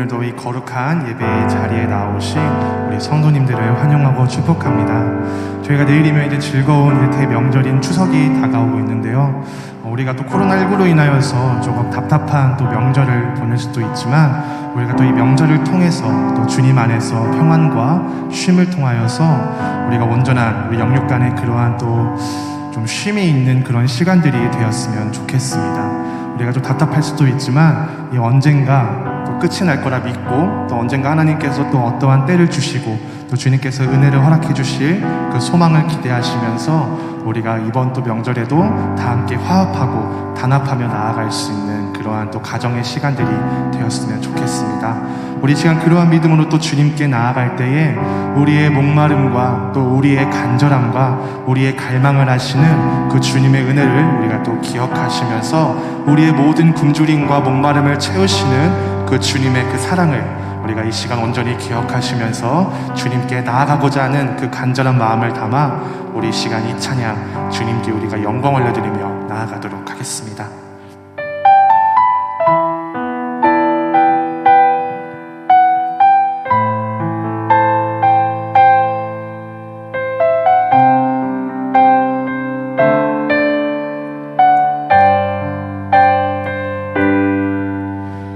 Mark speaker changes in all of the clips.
Speaker 1: 오늘도 이 거룩한 예배의 자리에 나오신 우리 성도님들을 환영하고 축복합니다. 저희가 내일이면 이제 즐거운 대명절인 추석이 다가오고 있는데요. 우리가 또 코로나19로 인하여서 조금 답답한 또 명절을 보낼 수도 있지만, 우리가 또 이 명절을 통해서 또 주님 안에서 평안과 쉼을 통하여서 우리가 온전한 우리 영육 간의 그러한 또 좀 쉼이 있는 그런 시간들이 되었으면 좋겠습니다. 우리가 좀 답답할 수도 있지만 이 언젠가 또 끝이 날 거라 믿고, 또 언젠가 하나님께서 또 어떠한 때를 주시고 또 주님께서 은혜를 허락해 주실 그 소망을 기대하시면서 우리가 이번 또 명절에도 다 함께 화합하고 단합하며 나아갈 수 있는 그러한 또 가정의 시간들이 되었으면 좋겠습니다. 우리 시간 그러한 믿음으로 또 주님께 나아갈 때에 우리의 목마름과 또 우리의 간절함과 우리의 갈망을 하시는 그 주님의 은혜를 우리가 또 기억하시면서 우리의 모든 굶주림과 목마름을 채우시는 그 주님의 그 사랑을 우리가 이 시간 온전히 기억하시면서 주님께 나아가고자 하는 그 간절한 마음을 담아 우리 시간 이 찬양 주님께 우리가 영광 올려드리며 나아가도록 하겠습니다.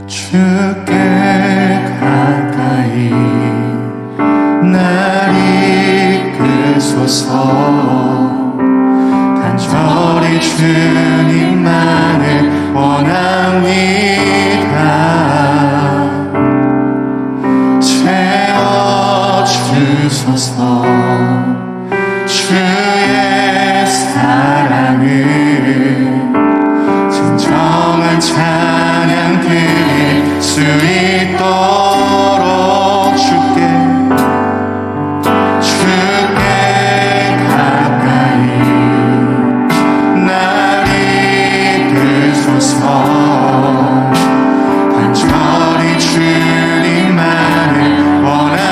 Speaker 2: 주께 가까이 날 이끄소서. 간절히 주님만을 원합니다. 채워주소서. 주의 사랑을 진정한 찬양 드릴 수 있도록 주께 가까이 날 이끄소서. 간절히 주님만을 원합니다.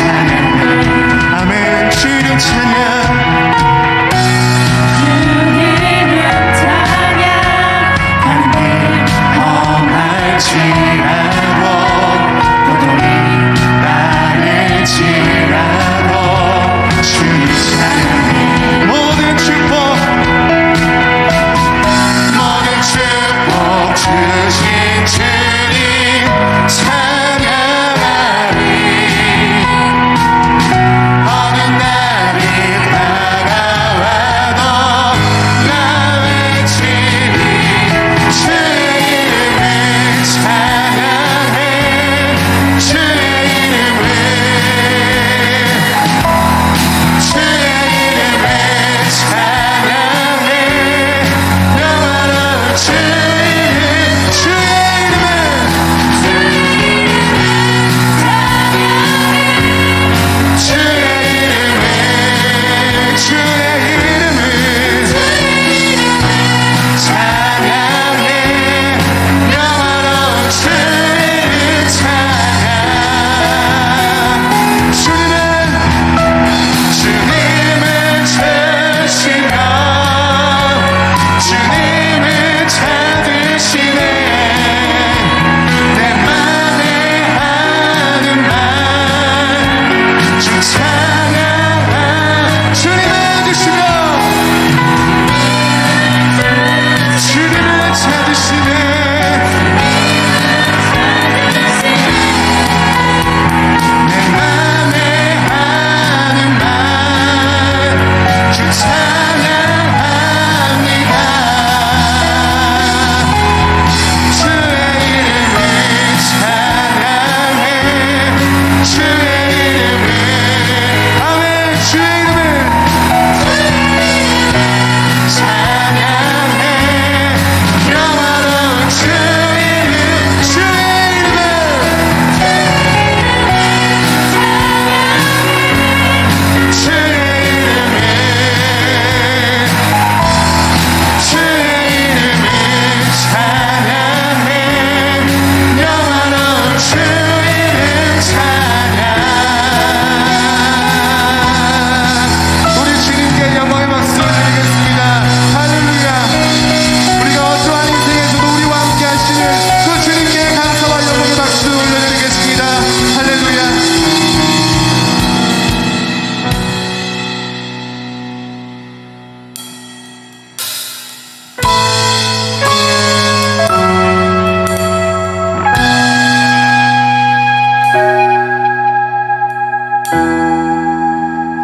Speaker 2: 찬양해 아멘 주님 찬양 지라도 고통이 많을지라도 주님 찬양해 모든 축복 주신 주님 찬양하리 어느 날이 다가와도 나 외치리 주의 이름을 찬양해 주의 이름을 찬양해 영원한 주의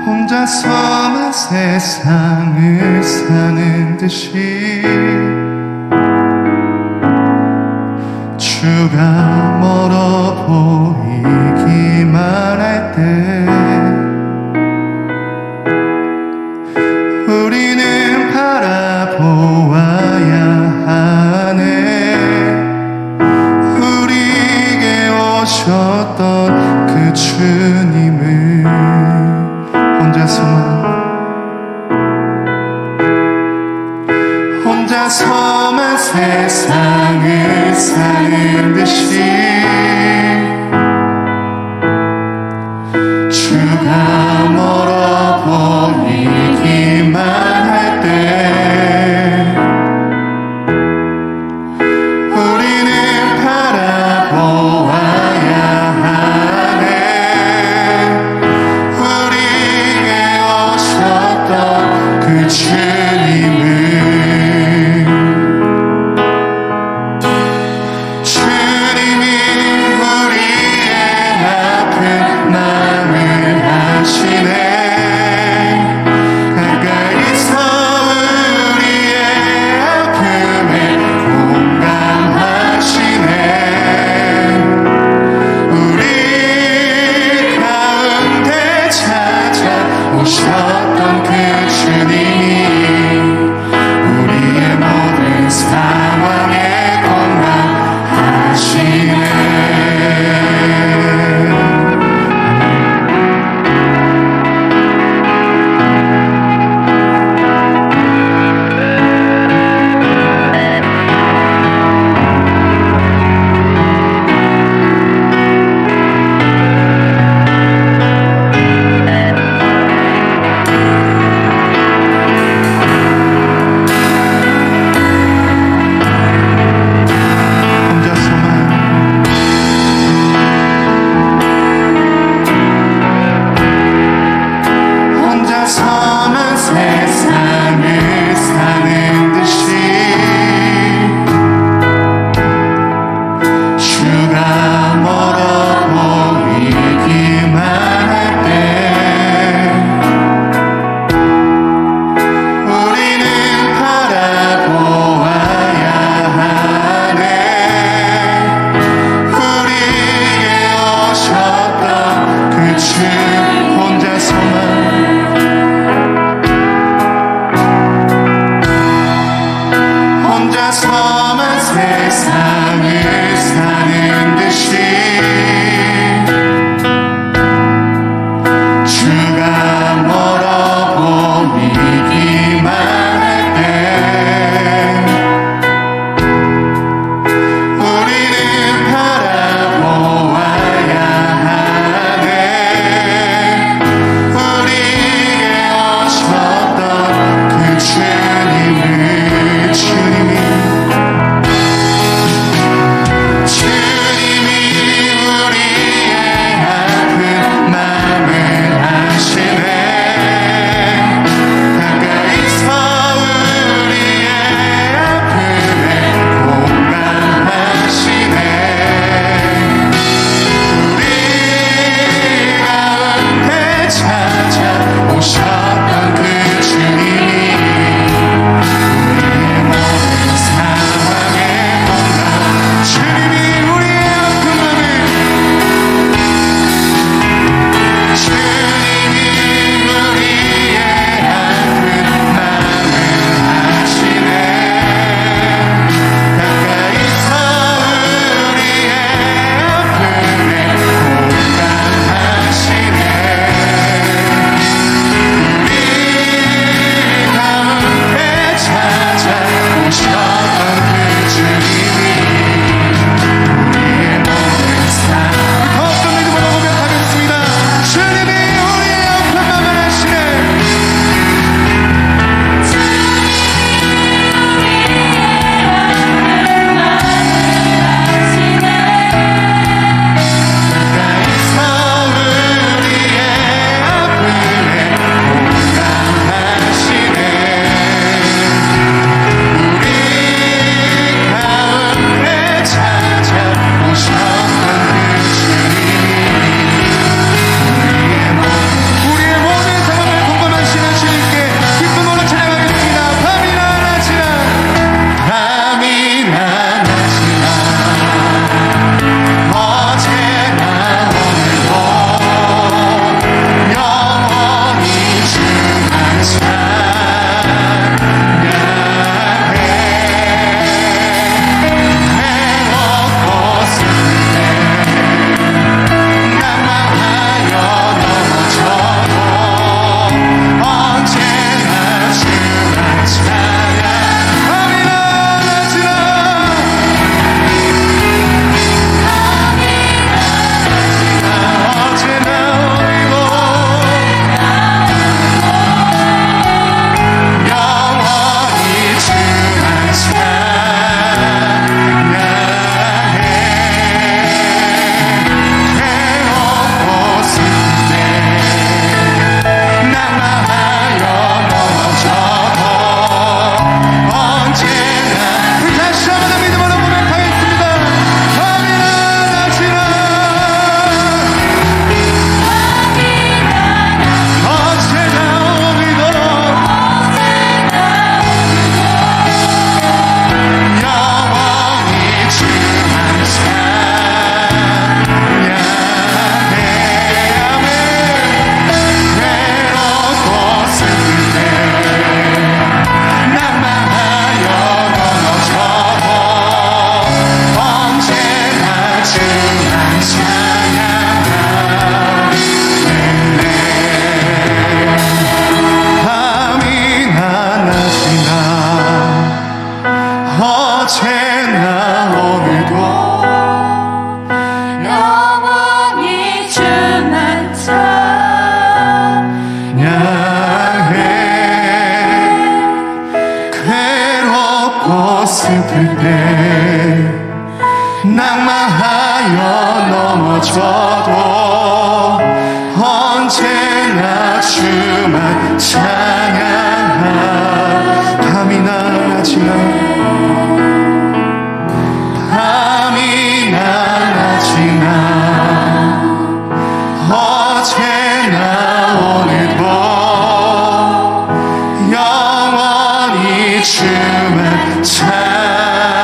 Speaker 2: 혼자서만 세상을 사는 듯이 주가 멀어 보이기만 할 때 우리는 바라보아야 하네 우리에게 오셨던 그 주님을 혼자서만 세상을 사는 듯이 주가 멀어 보이기만 할 때 우리는 바라보아야 하네 우리에게 오셨던 그 주님을 우리의 아픈 마음을 아시네 슬플 때 낭만하여 넘어져도 언제나 주만 찬양하. 밤이나 낮이나 밤이나 낮이나 어제나 오늘도 영원히 주만 찬양해.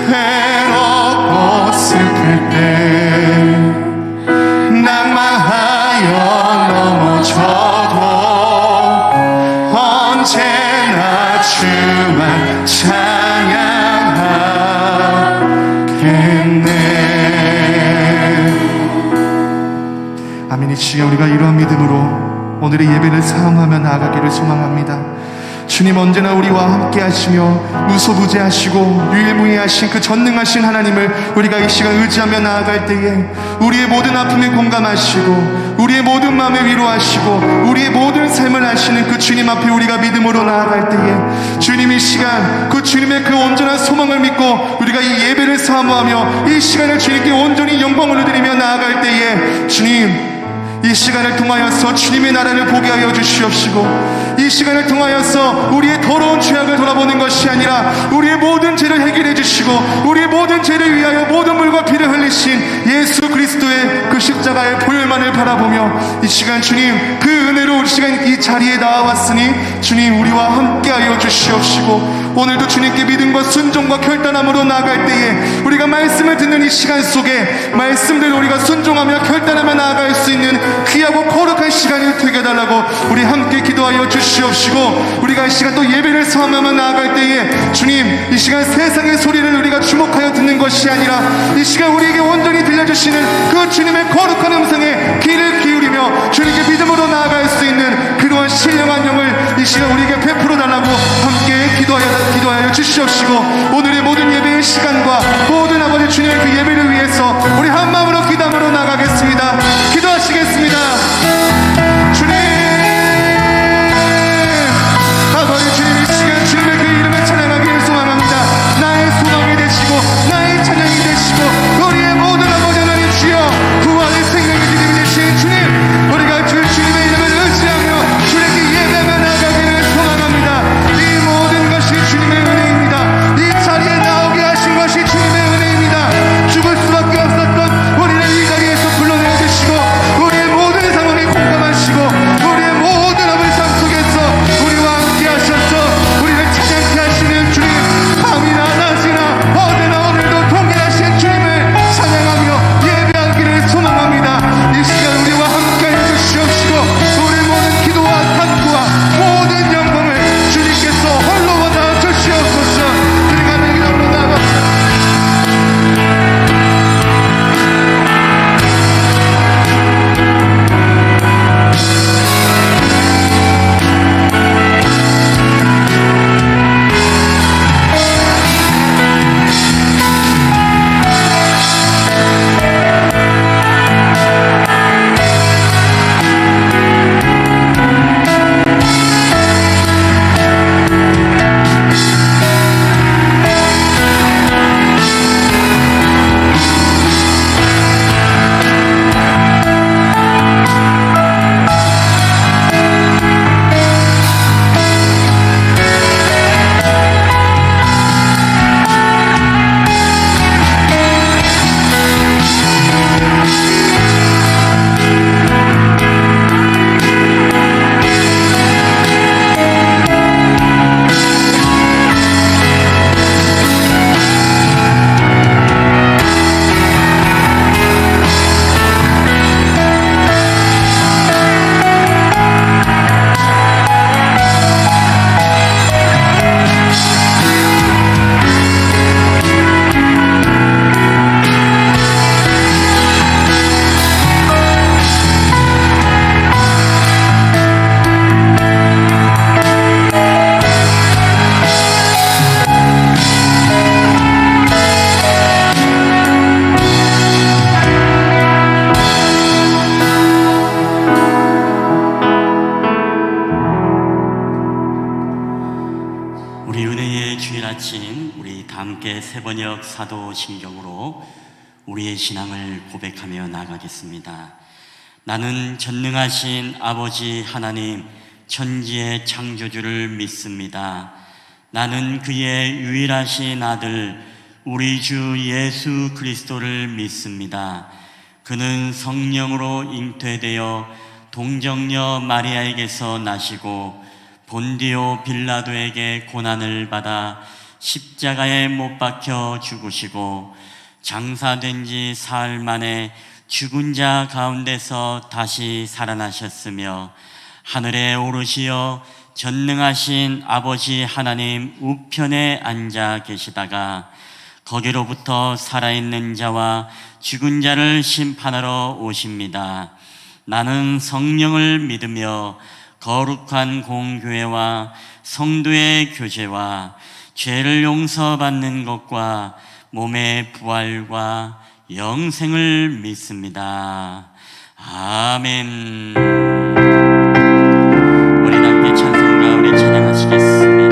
Speaker 2: 괴롭고 슬플 때 낭만하여 넘어져도 언제나 주만 찬양하겠네.
Speaker 1: 아멘. 이 시간 우리가 이러한 믿음으로 오늘의 예배를 사용하며 나아가기를 소망합니다. 주님 언제나 우리와 함께 하시며 무소부재하시고 유일무이하신 그 전능하신 하나님을 우리가 이 시간 의지하며 나아갈 때에 우리의 모든 아픔에 공감하시고 우리의 모든 마음에 위로하시고 우리의 모든 삶을 아시는 그 주님 앞에 우리가 믿음으로 나아갈 때에 주님 이 시간 그 주님의 그 온전한 소망을 믿고 우리가 이 예배를 사모하며 이 시간을 주님께 온전히 영광을 드리며 나아갈 때에 주님 이 시간을 통하여서 주님의 나라를 보게 하여 주시옵시고 이 시간을 통하여서 우리의 더러운 죄악을 돌아보는 것이 아니라 우리의 모든 죄를 해결해 주시고 우리의 모든 죄를 위하여 모든 물과 피를 흘리신 예수 그리스도의 그 십자가의 보혈만을 바라보며 이 시간 주님 그 은혜로 우리 시간 이 자리에 나와왔으니 주님 우리와 함께 하여 주시옵시고 오늘도 주님께 믿음과 순종과 결단함으로 나아갈 때에 우리가 말씀을 듣는 이 시간 속에 말씀대로 우리가 순종하며 결단하며 나아갈 수 있는 귀하고 거룩한 시간이 되게 해달라고 우리 함께 기도하여 주시옵시고 우리가 이 시간 또 예배를 사모하며 나아갈 때에 주님 이 시간 세상의 소리를 우리가 주목하여 듣는 것이 아니라 이 시간 우리에게 온전히 들려주시는 그 주님의 거룩한 음성에 귀를 기울이며 주님께 믿음으로 나아갈 수 있는 그러한 신령한 영을 이 시간 우리에게 베풀어 달라고 함께 기도하여 주시옵시고 오늘의 모든 예배의 시간과 모든 아버지 주님의 그 예배를 위해서 우리 한 마음으로 기도함으로 나가겠습니다. 기도하시겠습니다. 주님 아버지 주님 이 시간 주님의 그 이름을 찬양하기를 소망합니다. 나의 소망이 되시고 나의 찬양이 되시고 우리의 모든 아버지 하나님 주여 부활의 생명의 주님이 되신 주님 우리가 주님의 이름을 의지하며 주님께 예배하며 나가기를 소망합니다. 이 모든 것이 주님의 은혜입니다. 이 자리에 나오게 하신 것이 주님의 은혜입니다. 죽을 수밖에 없었던 우리
Speaker 3: 새벽 사도신경으로 우리의 신앙을 고백하며 나가겠습니다. 나는 전능하신 아버지 하나님 천지의 창조주를 믿습니다. 나는 그의 유일하신 아들 우리 주 예수 그리스도를 믿습니다. 그는 성령으로 잉태되어 동정녀 마리아에게서 나시고 본디오 빌라도에게 고난을 받아 십자가에 못 박혀 죽으시고 장사된 지 사흘 만에 죽은 자 가운데서 다시 살아나셨으며 하늘에 오르시어 전능하신 아버지 하나님 우편에 앉아 계시다가 거기로부터 살아있는 자와 죽은 자를 심판하러 오십니다. 나는 성령을 믿으며 거룩한 공교회와 성도의 교제와 죄를 용서받는 것과 몸의 부활과 영생을 믿습니다. 아멘. 우리 함께 찬송가 우리 찬양하시겠습니다.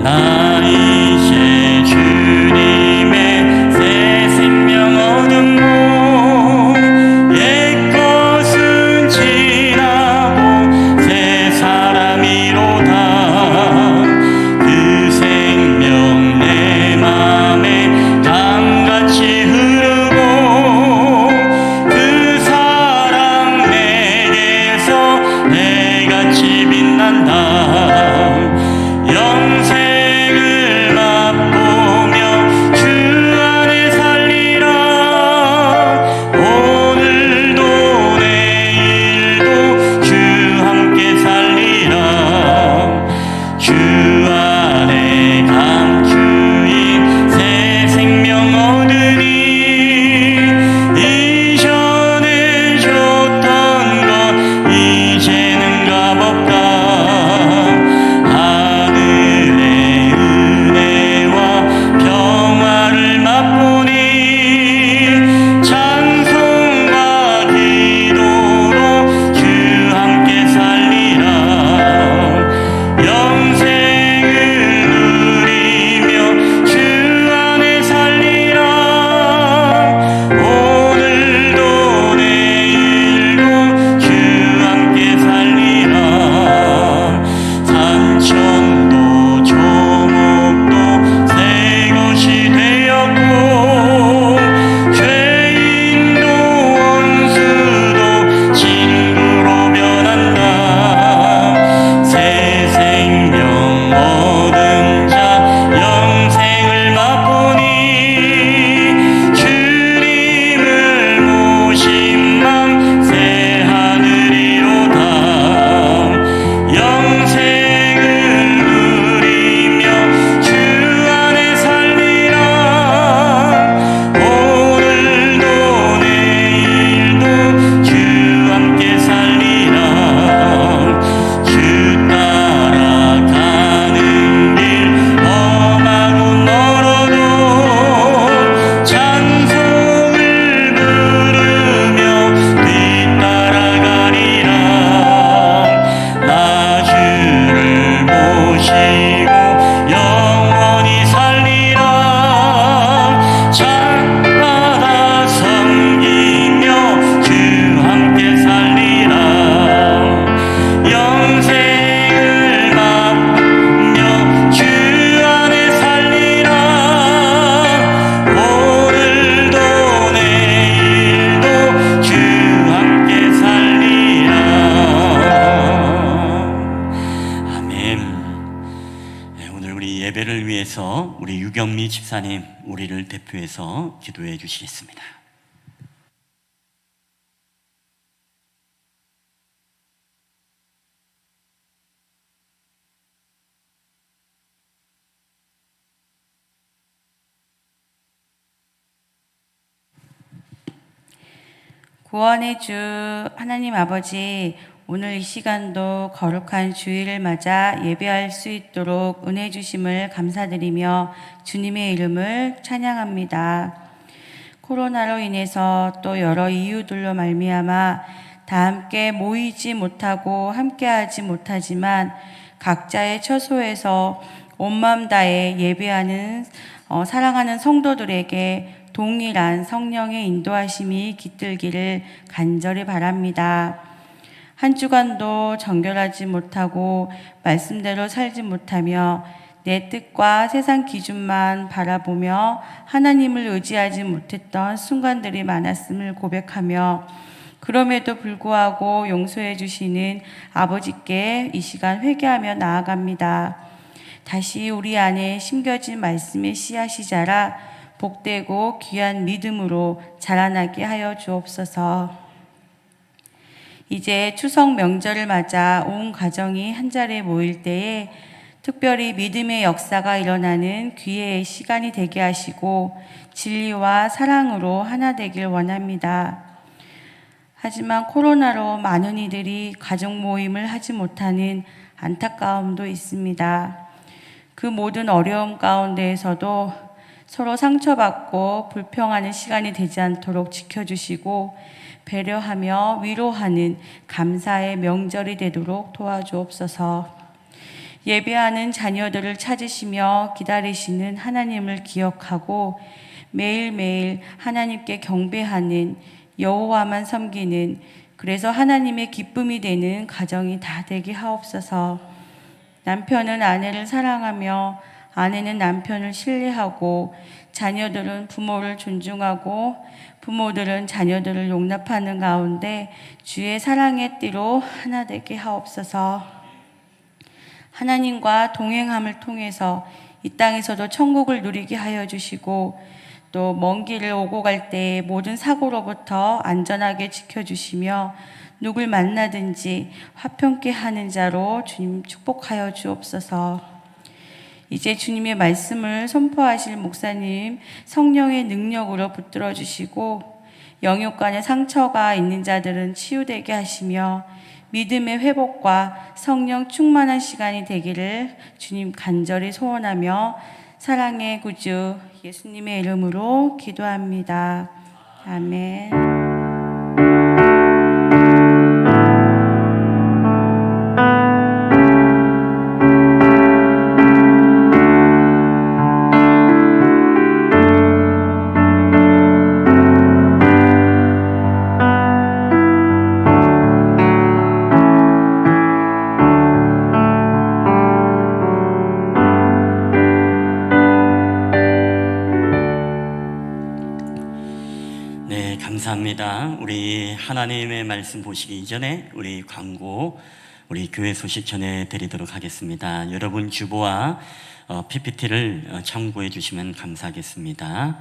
Speaker 3: 나 이제 주님의 새 생명 얻은 옛 것은 지나고 새 사람이로다. 그 생명 내 맘에 강같이 흐르고 그 사랑 내게서 해같이 빛난다. 영생을 맛보며 주 안에 살리라. 오늘도 내일도 주 함께 살리라. 주 안에 감추인 새 생명 얻으니 이전에 줬던 것 이제는 값없다. 하늘의 은혜와 평화를 맛보니 찬송과 기도로 주 함께 살리라. 영생을 누리며 주 안에 살리라. 오늘도 내일도 주 함께 살리라. 산천도 조목도 새 것이 되었고 죄인도 원수도 친구로 변한다. 새 생명 얻은 자 영생을 맛보니 주님을 모신 맘 새 하늘이로다. 영생을 누리며 주 안에 살리라. 오늘도 내일도 주 함께 살리라. 주 따라가는 길 험하고 멀어도 찬송을 부르며 뒤따라가리라. 나 주를 모시고 영원히 살리라. 찬바다 섬기며 주 함께 살리라. 영생을 맛보며 주 안에 살리라. 오늘도 내일도 주 함께 살리라. 아멘. 네, 오늘 우리 예배를 위해서 우리 유경미 집사님 우리를 대표해서 기도해 주시겠습니다.
Speaker 4: 구원의 주 하나님 아버지, 오늘 이 시간도 거룩한 주일을 맞아 예배할 수 있도록 은혜 주심을 감사드리며 주님의 이름을 찬양합니다. 코로나로 인해서 또 여러 이유들로 말미암아 다 함께 모이지 못하고 함께하지 못하지만 각자의 처소에서 온 마음 다해 예배하는 사랑하는 성도들에게 동일한 성령의 인도하심이 깃들기를 간절히 바랍니다. 한 주간도 정결하지 못하고 말씀대로 살지 못하며 내 뜻과 세상 기준만 바라보며 하나님을 의지하지 못했던 순간들이 많았음을 고백하며 그럼에도 불구하고 용서해 주시는 아버지께 이 시간 회개하며 나아갑니다. 다시 우리 안에 심겨진 말씀의 씨앗이 자라 복되고 귀한 믿음으로 자라나게 하여 주옵소서. 이제 추석 명절을 맞아 온 가정이 한자리에 모일 때에 특별히 믿음의 역사가 일어나는 기회의 시간이 되게 하시고 진리와 사랑으로 하나 되길 원합니다. 하지만 코로나로 많은 이들이 가족 모임을 하지 못하는 안타까움도 있습니다. 그 모든 어려움 가운데에서도 서로 상처받고 불평하는 시간이 되지 않도록 지켜주시고 배려하며 위로하는 감사의 명절이 되도록 도와주옵소서. 예배하는 자녀들을 찾으시며 기다리시는 하나님을 기억하고 매일매일 하나님께 경배하는 여호와만 섬기는 그래서 하나님의 기쁨이 되는 가정이 다 되게 하옵소서. 남편은 아내를 사랑하며 아내는 남편을 신뢰하고 자녀들은 부모를 존중하고 부모들은 자녀들을 용납하는 가운데 주의 사랑의 띠로 하나 되게 하옵소서. 하나님과 동행함을 통해서 이 땅에서도 천국을 누리게 하여 주시고 또 먼 길을 오고 갈 때 모든 사고로부터 안전하게 지켜주시며 누굴 만나든지 화평케 하는 자로 주님 축복하여 주옵소서. 이제 주님의 말씀을 선포하실 목사님 성령의 능력으로 붙들어 주시고 영육간의 상처가 있는 자들은 치유되게 하시며 믿음의 회복과 성령 충만한 시간이 되기를 주님 간절히 소원하며 사랑의 구주 예수님의 이름으로 기도합니다. 아멘.
Speaker 3: 감사합니다. 우리 하나님의 말씀 보시기 이전에 우리 광고, 우리 교회 소식 전해드리도록 하겠습니다. 여러분 주보와 PPT를 참고해 주시면 감사하겠습니다.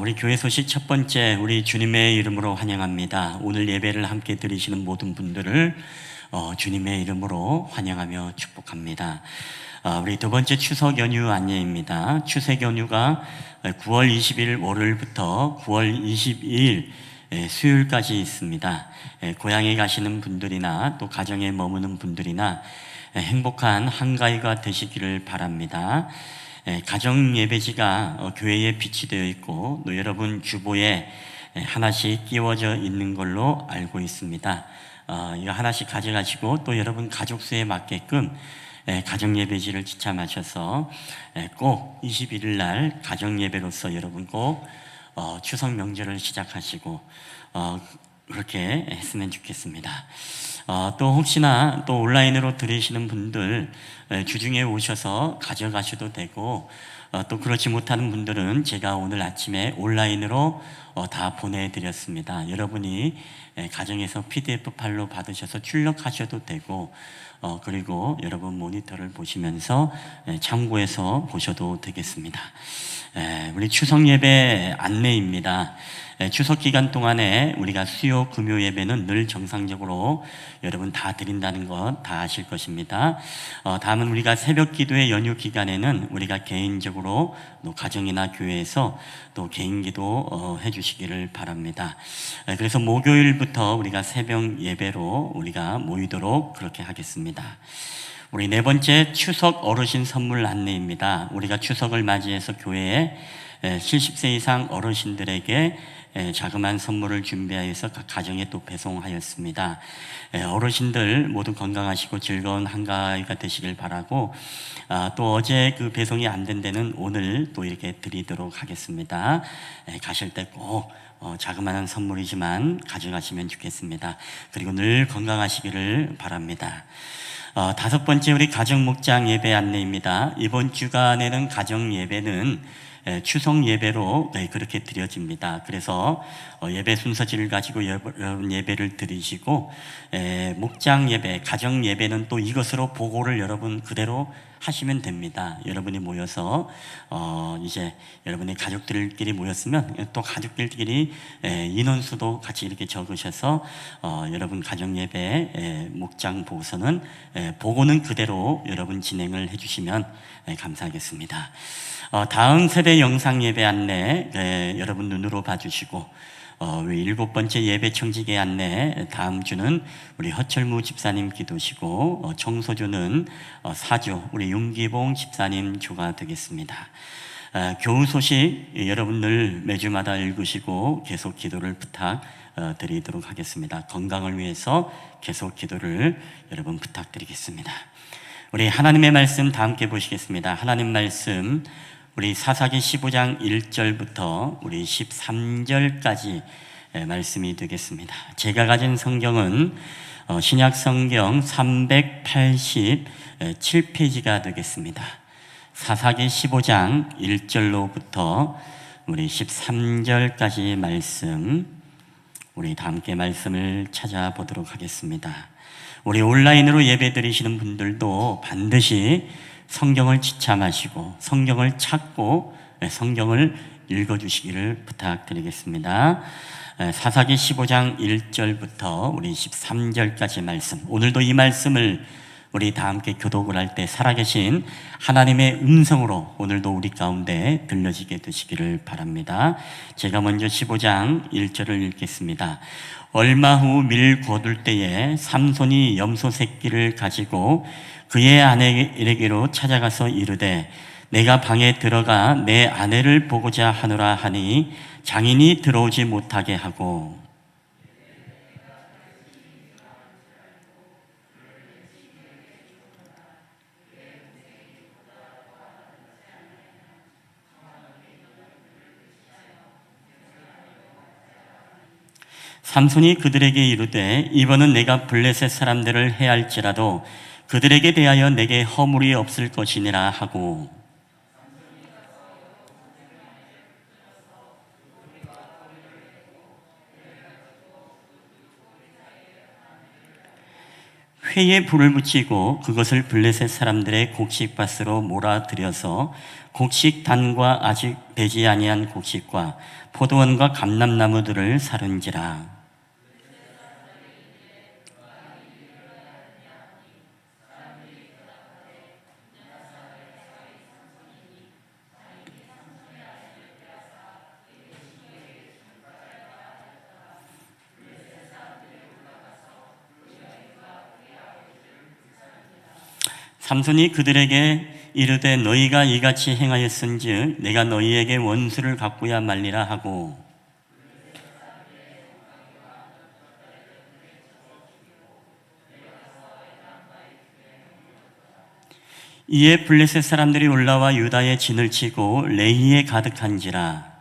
Speaker 3: 우리 교회 소식 첫 번째, 우리 주님의 이름으로 환영합니다. 오늘 예배를 함께 드리시는 모든 분들을 주님의 이름으로 환영하며 축복합니다. 우리 두 번째 추석 연휴 안내입니다. 추석 연휴가 9월 20일 월요일부터 9월 22일 수요일까지 있습니다. 고향에 가시는 분들이나 또 가정에 머무는 분들이나 행복한 한가위가 되시기를 바랍니다. 가정 예배지가 교회에 비치되어 있고 또 여러분 주보에 하나씩 끼워져 있는 걸로 알고 있습니다. 이거 하나씩 가져가시고 또 여러분 가족 수에 맞게끔 가정 예배지를 지참하셔서 꼭 21일 날 가정 예배로서 여러분 꼭 추석 명절을 시작하시고 그렇게 했으면 좋겠습니다. 또 혹시나 또 온라인으로 들으시는 분들 주중에 오셔서 가져가셔도 되고 또 그렇지 못하는 분들은 제가 오늘 아침에 온라인으로 다 보내드렸습니다. 여러분이 가정에서 PDF 파일로 받으셔서 출력하셔도 되고 그리고 여러분 모니터를 보시면서 참고해서 보셔도 되겠습니다. 우리 추석 예배 안내입니다. 추석 기간 동안에 우리가 수요 금요 예배는 늘 정상적으로 여러분 다 드린다는 것 다 아실 것입니다. 다음은 우리가 새벽 기도의 연휴 기간에는 우리가 개인적으로 또 가정이나 교회에서 또 개인 기도 해주시기를 바랍니다. 그래서 목요일부터 우리가 새벽 예배로 우리가 모이도록 그렇게 하겠습니다. 우리 네 번째 추석 어르신 선물 안내입니다. 우리가 추석을 맞이해서 교회에 70세 이상 어르신들에게 자그마한 선물을 준비하여서 각 가정에 또 배송하였습니다. 어르신들 모두 건강하시고 즐거운 한가위가 되시길 바라고, 또 어제 그 배송이 안 된 데는 오늘 또 이렇게 드리도록 하겠습니다. 가실 때 꼭 자그마한 선물이지만 가져가시면 좋겠습니다. 그리고 늘 건강하시기를 바랍니다. 5번째, 우리 가정 목장 예배 안내입니다. 이번 주간에는 가정 예배는 추석 예배로 그렇게 드려집니다. 그래서 예배 순서지를 가지고 여러분 예배를 드리시고, 목장 예배, 가정 예배는 또 이것으로 보고를 여러분 그대로 하시면 됩니다. 여러분이 모여서 이제 여러분의 가족들끼리 모였으면 또 가족들끼리 인원수도 같이 이렇게 적으셔서 여러분 가정 예배 목장 보고서는 보고는 그대로 여러분 진행을 해주시면 감사하겠습니다. 다음 세대 영상 예배 안내 여러분 눈으로 봐주시고, 7번째 예배 청지기 안내, 다음 주는 우리 허철무 집사님 기도시고, 청소주는 사주 우리 윤기봉 집사님 주가 되겠습니다. 교우 소식 여러분 늘 매주마다 읽으시고 계속 기도를 부탁드리도록 하겠습니다. 건강을 위해서 계속 기도를 여러분 부탁드리겠습니다. 우리 하나님의 말씀 다 함께 보시겠습니다. 하나님 말씀 우리 사사기 15장 1절부터 우리 13절까지 말씀이 되겠습니다. 제가 가진 성경은 신약 성경 387페이지가 되겠습니다. 사사기 15장 1절로부터 우리 13절까지 말씀, 우리 다 함께 말씀을 찾아보도록 하겠습니다. 우리 온라인으로 예배 드리시는 분들도 반드시 성경을 지참하시고 성경을 찾고 성경을 읽어주시기를 부탁드리겠습니다. 사사기 15장 1절부터 우리 13절까지 말씀, 오늘도 이 말씀을 우리 다 함께 교독을 할 때 살아계신 하나님의 음성으로 오늘도 우리 가운데 들려지게 되시기를 바랍니다. 제가 먼저 15장 1절을 읽겠습니다. 얼마 후 밀 거둘 때에 삼손이 염소 새끼를 가지고 그의 아내에게로 찾아가서 이르되 내가 방에 들어가 내 아내를 보고자 하노라 하니 장인이 들어오지 못하게 하고, 삼손이 그들에게 이르되 이번은 내가 블레셋 사람들을 해할지라도 그들에게 대하여 내게 허물이 없을 것이니라 하고, 회에 불을 붙이고 그것을 블레셋 사람들의 곡식밭으로 몰아들여서 곡식단과 아직 되지 아니한 곡식과 포도원과 감람나무들을 사른지라. 삼손이 그들에게 이르되 너희가 이같이 행하였은즉 내가 너희에게 원수를 갚고야 말리라 하고, 이에 블레셋 사람들이 올라와 유다의 진을 치고 레히에 가득한지라.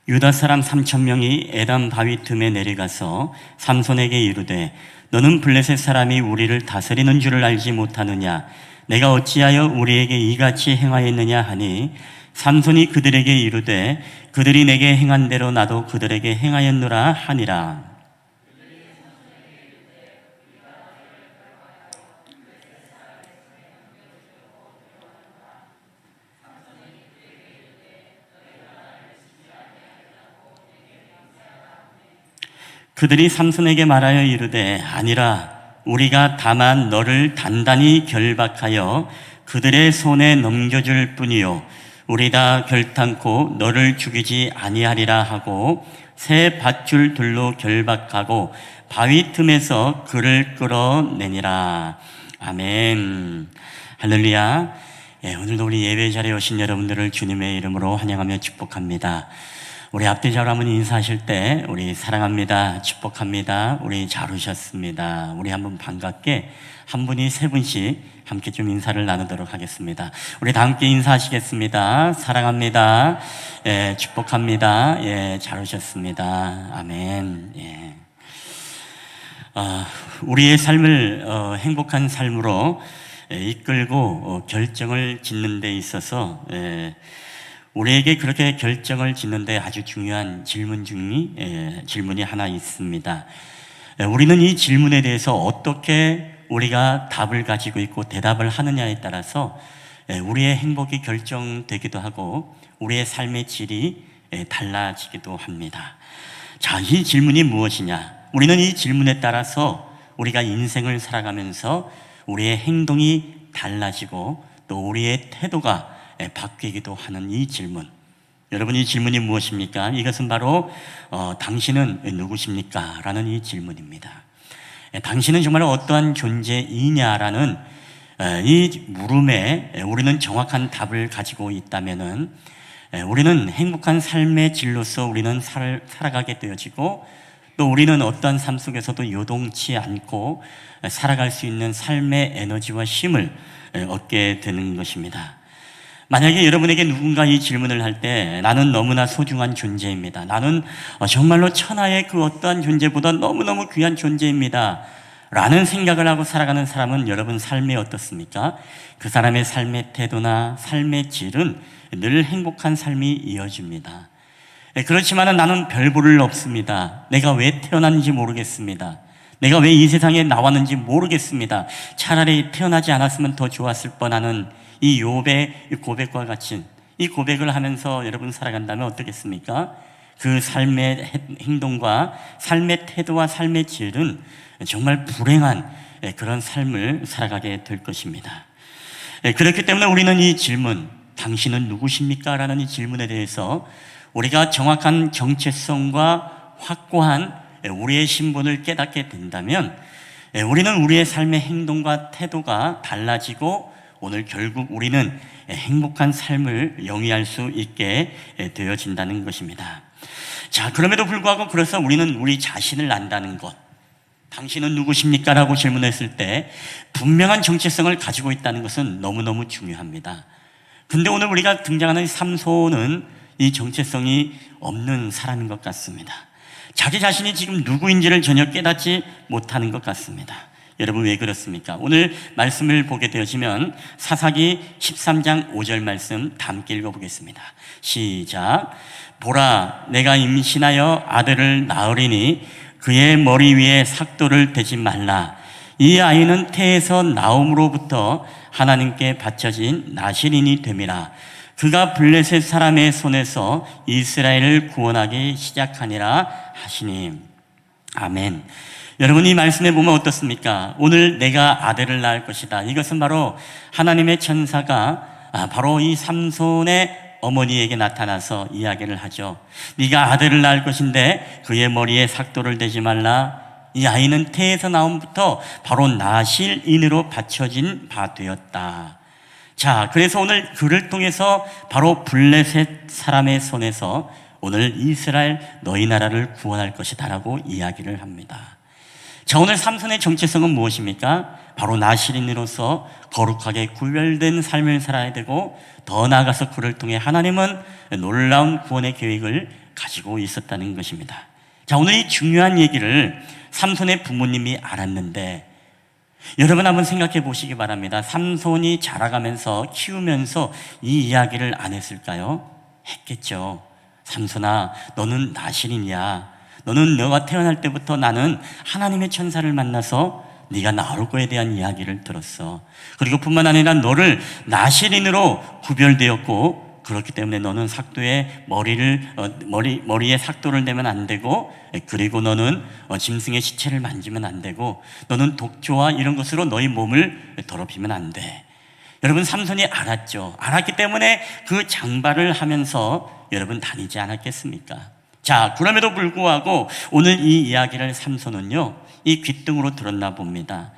Speaker 3: 유다 사람 3,000명이 에담 바위 틈에 내려가서 삼손에게 이르되 너는 블레셋 사람이 우리를 다스리는 줄을 알지 못하느냐? 내가 어찌하여 우리에게 이같이 행하였느냐 하니, 삼손이 그들에게 이르되 그들이 내게 행한 대로 나도 그들에게 행하였노라 하니라. 그들이 삼손에게 말하여 이르되 아니라 우리가 다만 너를 단단히 결박하여 그들의 손에 넘겨줄 뿐이요 우리 다 결탄코 너를 죽이지 아니하리라 하고 새 밧줄들로 결박하고 바위 틈에서 그를 끌어내니라. 아멘. 할렐루야. 오늘도 우리 예배 자리에 오신 여러분들을 주님의 이름으로 환영하며 축복합니다. 우리 앞뒤자로 한번 인사하실 때 우리 사랑합니다, 축복합니다, 우리 잘 오셨습니다, 우리 한번 반갑게 한 분이 세 분씩 함께 좀 인사를 나누도록 하겠습니다. 우리 다 함께 인사하시겠습니다. 사랑합니다, 축복합니다, 잘 오셨습니다. 아멘. 우리의 삶을 행복한 삶으로 이끌고 결정을 짓는 데 있어서 우리에게 그렇게 결정을 짓는데 아주 중요한 질문이 하나 있습니다. 우리는 이 질문에 대해서 어떻게 우리가 답을 가지고 있고 대답을 하느냐에 따라서 우리의 행복이 결정되기도 하고 우리의 삶의 질이 달라지기도 합니다. 자, 이 질문이 무엇이냐? 우리는 이 질문에 따라서 우리가 인생을 살아가면서 우리의 행동이 달라지고 또 우리의 태도가 바뀌기도 하는 이 질문. 여러분, 이 질문이 무엇입니까? 이것은 바로 당신은 누구십니까? 라는 이 질문입니다. 당신은 정말 어떠한 존재이냐라는 이 물음에 우리는 정확한 답을 가지고 있다면은 우리는 행복한 삶의 질로서 우리는 살아가게 되어지고 또 우리는 어떠한 삶 속에서도 요동치 않고 살아갈 수 있는 삶의 에너지와 힘을 얻게 되는 것입니다. 만약에 여러분에게 누군가 이 질문을 할 때 나는 너무나 소중한 존재입니다, 나는 정말로 천하의 그 어떠한 존재보다 너무너무 귀한 존재입니다 라는 생각을 하고 살아가는 사람은 여러분 삶이 어떻습니까? 그 사람의 삶의 태도나 삶의 질은 늘 행복한 삶이 이어집니다. 그렇지만 나는 별 볼 일 없습니다, 내가 왜 태어났는지 모르겠습니다, 내가 왜 이 세상에 나왔는지 모르겠습니다, 차라리 태어나지 않았으면 더 좋았을 뻔하는 이 욥의 고백과 같이 이 고백을 하면서 여러분 살아간다면 어떻겠습니까? 그 삶의 행동과 삶의 태도와 삶의 질은 정말 불행한 그런 삶을 살아가게 될 것입니다. 그렇기 때문에 우리는 이 질문, 당신은 누구십니까? 라는 이 질문에 대해서 우리가 정확한 정체성과 확고한 우리의 신분을 깨닫게 된다면 우리는 우리의 삶의 행동과 태도가 달라지고 오늘 결국 우리는 행복한 삶을 영위할 수 있게 되어진다는 것입니다. 자, 그럼에도 불구하고 그래서 우리는 우리 자신을 안다는 것, 당신은 누구십니까? 라고 질문했을 때 분명한 정체성을 가지고 있다는 것은 너무너무 중요합니다. 근데 오늘 우리가 등장하는 삼손은 이 정체성이 없는 사람인 것 같습니다. 자기 자신이 지금 누구인지를 전혀 깨닫지 못하는 것 같습니다. 여러분, 왜 그렇습니까? 오늘 말씀을 보게 되어지면 사사기 13장 5절 말씀 다 함께 읽어보겠습니다. 시작. 보라, 내가 임신하여 아들을 낳으리니 그의 머리 위에 삭도를 대지 말라. 이 아이는 태에서 나옴으로부터 하나님께 바쳐진 나실인이 됨이라. 그가 블레셋 사람의 손에서 이스라엘을 구원하기 시작하니라 하시니. 아멘. 여러분, 이 말씀에 보면 어떻습니까? 오늘 내가 아들을 낳을 것이다. 이것은 바로 하나님의 천사가 바로 이 삼손의 어머니에게 나타나서 이야기를 하죠. 네가 아들을 낳을 것인데 그의 머리에 삭도를 대지 말라. 이 아이는 태에서 나옴부터 바로 나실인으로 바쳐진 바 되었다. 자, 그래서 오늘 그를 통해서 바로 블레셋 사람의 손에서 오늘 이스라엘 너희 나라를 구원할 것이다 라고 이야기를 합니다. 자, 오늘 삼손의 정체성은 무엇입니까? 바로 나실인으로서 거룩하게 구별된 삶을 살아야 되고 더 나아가서 그를 통해 하나님은 놀라운 구원의 계획을 가지고 있었다는 것입니다. 자, 오늘 이 중요한 얘기를 삼손의 부모님이 알았는데 여러분 한번 생각해 보시기 바랍니다. 삼손이 자라가면서 키우면서 이 이야기를 안 했을까요? 했겠죠. 삼손아, 너는 나실인이야. 너는 너가 태어날 때부터 나는 하나님의 천사를 만나서 네가 나올 거에 대한 이야기를 들었어. 그리고 뿐만 아니라 너를 나실인으로 구별되었고 그렇기 때문에 너는 삭도에 머리에 삭도를 대면 안 되고, 그리고 너는 짐승의 시체를 만지면 안 되고, 너는 독조와 이런 것으로 너희 몸을 더럽히면 안 돼. 여러분, 삼손이 알았죠. 알았기 때문에 그 장발을 하면서 여러분 다니지 않았겠습니까? 자, 그럼에도 불구하고 오늘 이 이야기를 삼손은요, 이 귓등으로 들었나 봅니다.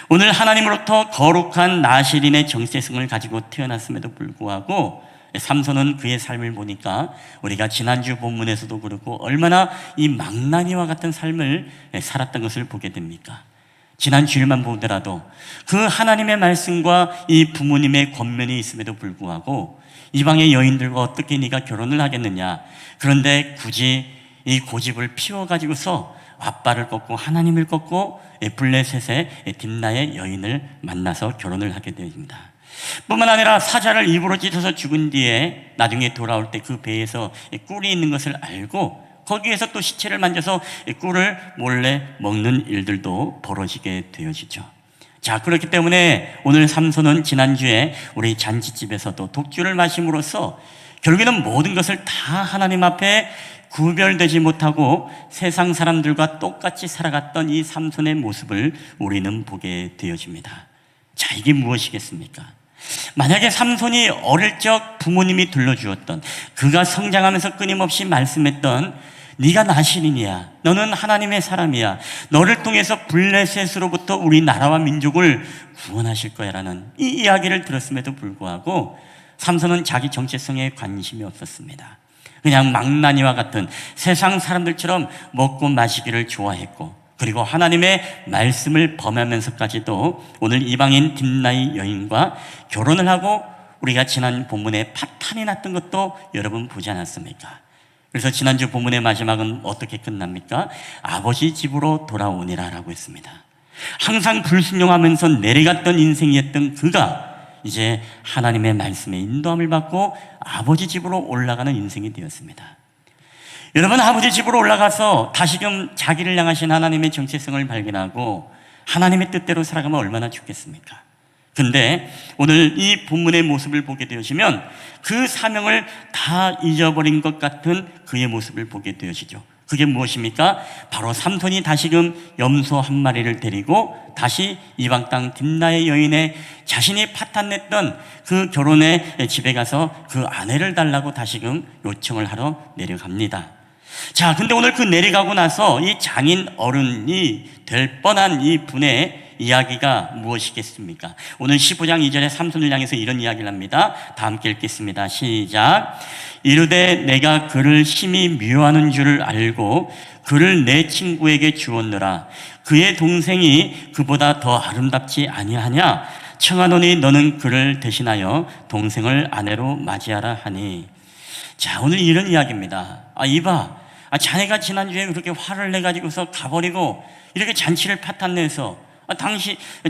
Speaker 3: 오늘 하나님으로부터 거룩한 나실인의 정체성을 가지고 태어났음에도 불구하고 삼손은 그의 삶을 보니까 우리가 지난주 본문에서도 그렇고 얼마나 이 망나니와 같은 삶을 살았던 것을 보게 됩니까? 지난 주일만 보더라도 그 하나님의 말씀과 이 부모님의 권면이 있음에도 불구하고 이방의 여인들과 어떻게 네가 결혼을 하겠느냐, 그런데 굳이 이 고집을 피워가지고서 아빠를 꺾고 하나님을 꺾고 블레셋의 딥나의 여인을 만나서 결혼을 하게 됩니다. 뿐만 아니라 사자를 입으로 찢어서 죽은 뒤에 나중에 돌아올 때 그 배에서 꿀이 있는 것을 알고 거기에서 또 시체를 만져서 꿀을 몰래 먹는 일들도 벌어지게 되어지죠. 자, 그렇기 때문에 오늘 삼손은 지난주에 우리 잔치집에서도 독주를 마심으로써 결국에는 모든 것을 다 하나님 앞에 구별되지 못하고 세상 사람들과 똑같이 살아갔던 이 삼손의 모습을 우리는 보게 되어집니다. 자, 이게 무엇이겠습니까? 만약에 삼손이 어릴 적 부모님이 들려주었던, 그가 성장하면서 끊임없이 말씀했던 네가 나실인이야, 너는 하나님의 사람이야, 너를 통해서 블레셋으로부터 우리 나라와 민족을 구원하실 거야 라는 이 이야기를 들었음에도 불구하고 삼손은 자기 정체성에 관심이 없었습니다. 그냥 망나니와 같은 세상 사람들처럼 먹고 마시기를 좋아했고, 그리고 하나님의 말씀을 범하면서까지도 오늘 이방인 딥나의 여인과 결혼을 하고 우리가 지난 본문에 파탄이 났던 것도 여러분 보지 않았습니까? 그래서 지난주 본문의 마지막은 어떻게 끝납니까? 아버지 집으로 돌아오니라 라고 했습니다. 항상 불순종하면서 내려갔던 인생이었던 그가 이제 하나님의 말씀에 인도함을 받고 아버지 집으로 올라가는 인생이 되었습니다. 여러분, 아버지 집으로 올라가서 다시금 자기를 향하신 하나님의 정체성을 발견하고 하나님의 뜻대로 살아가면 얼마나 좋겠습니까? 근데 오늘 이 본문의 모습을 보게 되어지면 그 사명을 다 잊어버린 것 같은 그의 모습을 보게 되어지죠. 그게 무엇입니까? 바로 삼손이 다시금 염소 한 마리를 데리고 다시 이방 땅 딥나의 여인의 자신이 파탄냈던 그 결혼의 집에 가서 그 아내를 달라고 다시금 요청을 하러 내려갑니다. 자, 근데 오늘 그 내려가고 나서 이 장인 어른이 될 뻔한 이 분의 이야기가 무엇이겠습니까? 오늘 15장 2절에 삼손을 향해서 이런 이야기를 합니다. 다 함께 읽겠습니다. 시작. 이르되 내가 그를 심히 미워하는 줄을 알고 그를 내 친구에게 주었느라 그의 동생이 그보다 더 아름답지 아니하냐? 청하노니 너는 그를 대신하여 동생을 아내로 맞이하라 하니. 자, 오늘 이런 이야기입니다. 이봐, 자네가 지난주에 그렇게 화를 내가지고서 가버리고 이렇게 잔치를 파탄내서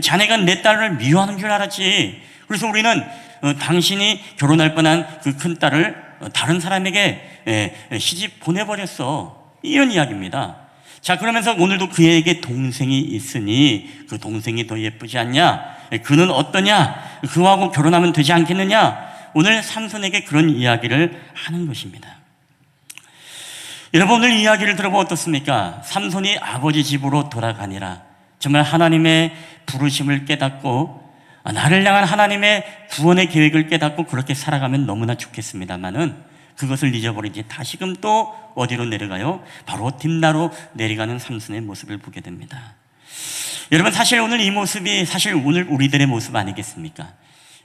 Speaker 3: 자네가 내 딸을 미워하는 줄 알았지. 그래서 우리는 당신이 결혼할 뻔한 그 큰 딸을 다른 사람에게 시집 보내버렸어. 이런 이야기입니다. 자, 그러면서 오늘도 그에게 동생이 있으니 그 동생이 더 예쁘지 않냐? 그는 어떠냐? 그하고 결혼하면 되지 않겠느냐? 오늘 삼손에게 그런 이야기를 하는 것입니다. 여러분, 오늘 이야기를 들어보면 어떻습니까? 삼손이 아버지 집으로 돌아가니라. 정말 하나님의 부르심을 깨닫고 나를 향한 하나님의 구원의 계획을 깨닫고 그렇게 살아가면 너무나 좋겠습니다만은 그것을 잊어버리지 다시금 또 어디로 내려가요? 바로 딥나로 내려가는 삼손의 모습을 보게 됩니다. 여러분, 사실 오늘 이 모습이 사실 오늘 우리들의 모습 아니겠습니까?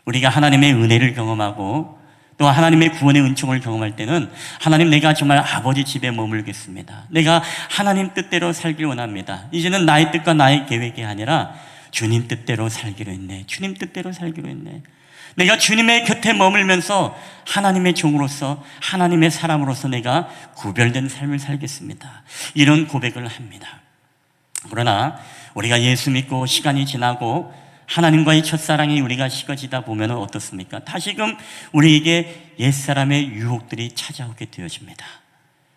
Speaker 3: 우리가 하나님의 은혜를 경험하고 또 하나님의 구원의 은총을 경험할 때는 하나님, 내가 정말 아버지 집에 머물겠습니다. 내가 하나님 뜻대로 살길 원합니다. 이제는 나의 뜻과 나의 계획이 아니라 주님 뜻대로 살기로 했네. 주님 뜻대로 살기로 했네. 내가 주님의 곁에 머물면서 하나님의 종으로서 하나님의 사람으로서 내가 구별된 삶을 살겠습니다. 이런 고백을 합니다. 그러나 우리가 예수 믿고 시간이 지나고 하나님과의 첫사랑이 우리가 식어지다 보면 어떻습니까? 다시금 우리에게 옛사람의 유혹들이 찾아오게 되어집니다.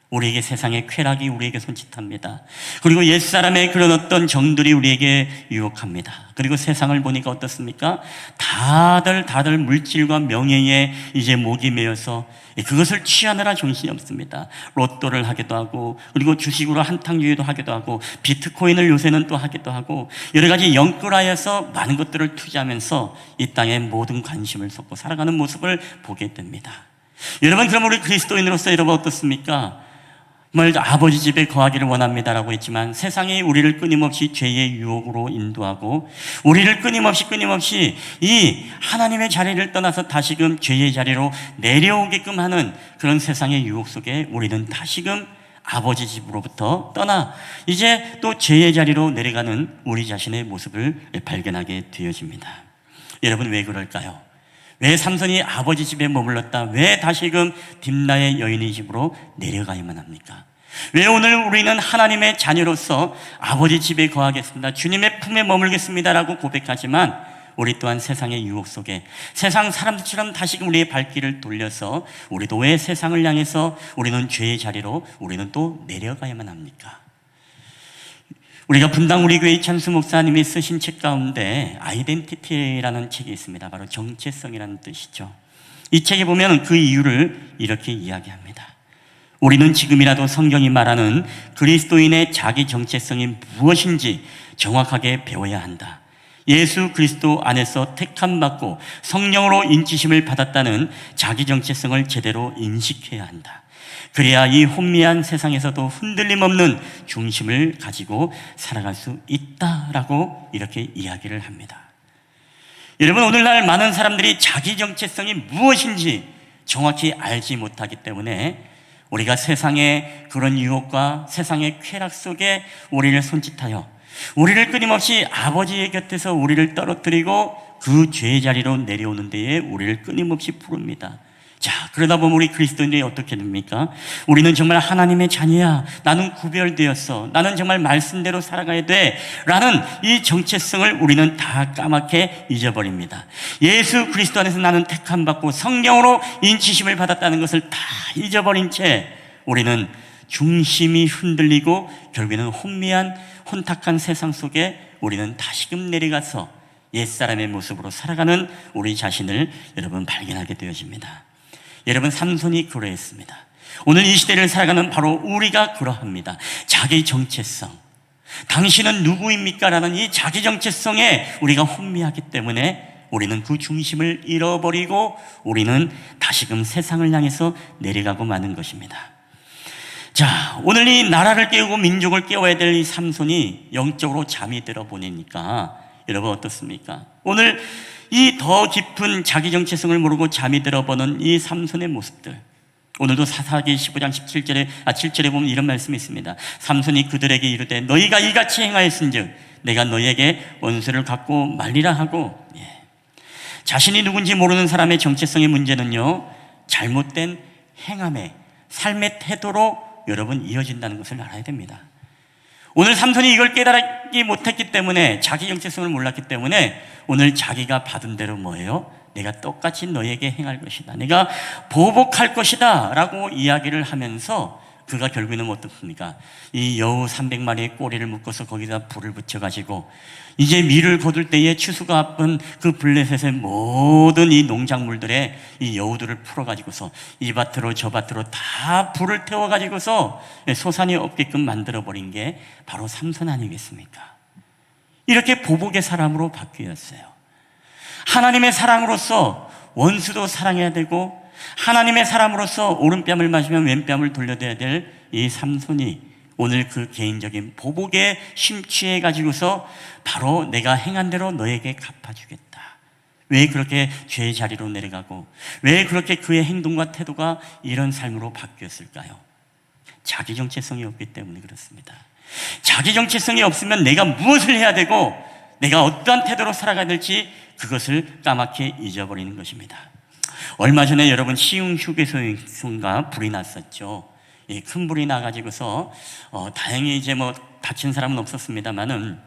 Speaker 3: 우리에게 세상의 쾌락이 우리에게 손짓합니다. 그리고 옛사람의 그런 어떤 정들이 우리에게 유혹합니다. 그리고 세상을 보니까 어떻습니까? 다들 물질과 명예에 이제 목이 메어서 그것을 취하느라 정신이 없습니다. 로또를 하기도 하고, 그리고 주식으로 한탕주의도 하기도 하고, 비트코인을 요새는 또 하기도 하고, 여러 가지 영끌하여서 많은 것들을 투자하면서 이 땅에 모든 관심을 쏟고 살아가는 모습을 보게 됩니다. 여러분, 그럼 우리 그리스도인으로서 여러분 어떻습니까? 아버지 집에 거하기를 원합니다라고 했지만 세상이 우리를 끊임없이 죄의 유혹으로 인도하고 우리를 끊임없이 이 하나님의 자리를 떠나서 다시금 죄의 자리로 내려오게끔 하는 그런 세상의 유혹 속에 우리는 다시금 아버지 집으로부터 떠나 이제 또 죄의 자리로 내려가는 우리 자신의 모습을 발견하게 되어집니다. 여러분, 왜 그럴까요? 왜 삼손이 아버지 집에 머물렀다 왜 다시금 딥나의 여인의 집으로 내려가야만 합니까? 왜 오늘 우리는 하나님의 자녀로서 아버지 집에 거하겠습니다, 주님의 품에 머물겠습니다라고 고백하지만 우리 또한 세상의 유혹 속에 세상 사람들처럼 다시금 우리의 발길을 돌려서 우리도 왜 세상을 향해서 우리는 죄의 자리로 우리는 또 내려가야만 합니까? 우리가 분당 우리 교회 이찬수 목사님이 쓰신 책 가운데 아이덴티티라는 책이 있습니다. 바로 정체성이라는 뜻이죠. 이 책에 보면 그 이유를 이렇게 이야기합니다. 우리는 지금이라도 성경이 말하는 그리스도인의 자기 정체성이 무엇인지 정확하게 배워야 한다. 예수 그리스도 안에서 택함받고 성령으로 인치심을 받았다는 자기 정체성을 제대로 인식해야 한다. 그래야 이 혼미한 세상에서도 흔들림 없는 중심을 가지고 살아갈 수 있다라고 이렇게 이야기를 합니다. 여러분, 오늘날 많은 사람들이 자기 정체성이 무엇인지 정확히 알지 못하기 때문에 우리가 세상의 그런 유혹과 세상의 쾌락 속에 우리를 손짓하여 우리를 끊임없이 아버지의 곁에서 우리를 떨어뜨리고 그 죄의 자리로 내려오는 데에 우리를 끊임없이 부릅니다. 자, 그러다 보면 우리 그리스도인들이 어떻게 됩니까? 우리는 정말 하나님의 자녀야, 나는 구별되었어, 나는 정말 말씀대로 살아가야 돼 라는 이 정체성을 우리는 다 까맣게 잊어버립니다. 예수 그리스도 안에서 나는 택함받고 성령으로 인치심을 받았다는 것을 다 잊어버린 채 우리는 중심이 흔들리고 결국에는 혼미한 혼탁한 세상 속에 우리는 다시금 내려가서 옛사람의 모습으로 살아가는 우리 자신을 여러분 발견하게 되어집니다. 여러분, 삼손이 그러했습니다. 오늘 이 시대를 살아가는 바로 우리가 그러합니다. 자기 정체성, 당신은 누구입니까? 라는 이 자기 정체성에 우리가 혼미하기 때문에 우리는 그 중심을 잃어버리고 우리는 다시금 세상을 향해서 내려가고 마는 것입니다. 자, 오늘 이 나라를 깨우고 민족을 깨워야 될 이 삼손이 영적으로 잠이 들어 보니까 여러분 어떻습니까? 오늘 이 더 깊은 자기 정체성을 모르고 잠이 들어보는 이 삼손의 모습들, 오늘도 사사기 15장 7절에 보면 이런 말씀이 있습니다. 삼손이 그들에게 이르되 너희가 이같이 행하였은즉 내가 너희에게 원수를 갖고 말리라 하고, 자신이 누군지 모르는 사람의 정체성의 문제는요, 잘못된 행함의 삶의 태도로 여러분 이어진다는 것을 알아야 됩니다. 오늘 삼손이 이걸 깨달지 못했기 때문에, 자기 정체성을 몰랐기 때문에 오늘 자기가 받은 대로 뭐예요? 내가 똑같이 너에게 행할 것이다, 내가 보복할 것이다 라고 이야기를 하면서 그가 결국에는 어떻습니까? 이 여우 300마리의 꼬리를 묶어서 거기다 불을 붙여가지고 이제 밀을 거둘 때에 추수가 아픈 그 블레셋의 모든 이 농작물들의 이 여우들을 풀어가지고서 이 밭으로 저 밭으로 다 불을 태워가지고서 소산이 없게끔 만들어버린 게 바로 삼손 아니겠습니까? 이렇게 보복의 사람으로 바뀌었어요. 하나님의 사랑으로서 원수도 사랑해야 되고 하나님의 사람으로서 오른뺨을 맞으면 왼뺨을 돌려대야 될 이 삼손이 오늘 그 개인적인 보복에 심취해 가지고서 바로 내가 행한 대로 너에게 갚아주겠다. 왜 그렇게 죄의 자리로 내려가고 왜 그렇게 그의 행동과 태도가 이런 삶으로 바뀌었을까요? 자기 정체성이 없기 때문에 그렇습니다. 자기 정체성이 없으면 내가 무엇을 해야 되고 내가 어떠한 태도로 살아가야 될지 그것을 까맣게 잊어버리는 것입니다. 얼마 전에 여러분 시흥 휴게소인가 불이 났었죠. 큰 불이 나가지고서 다행히 이제 뭐 다친 사람은 없었습니다만은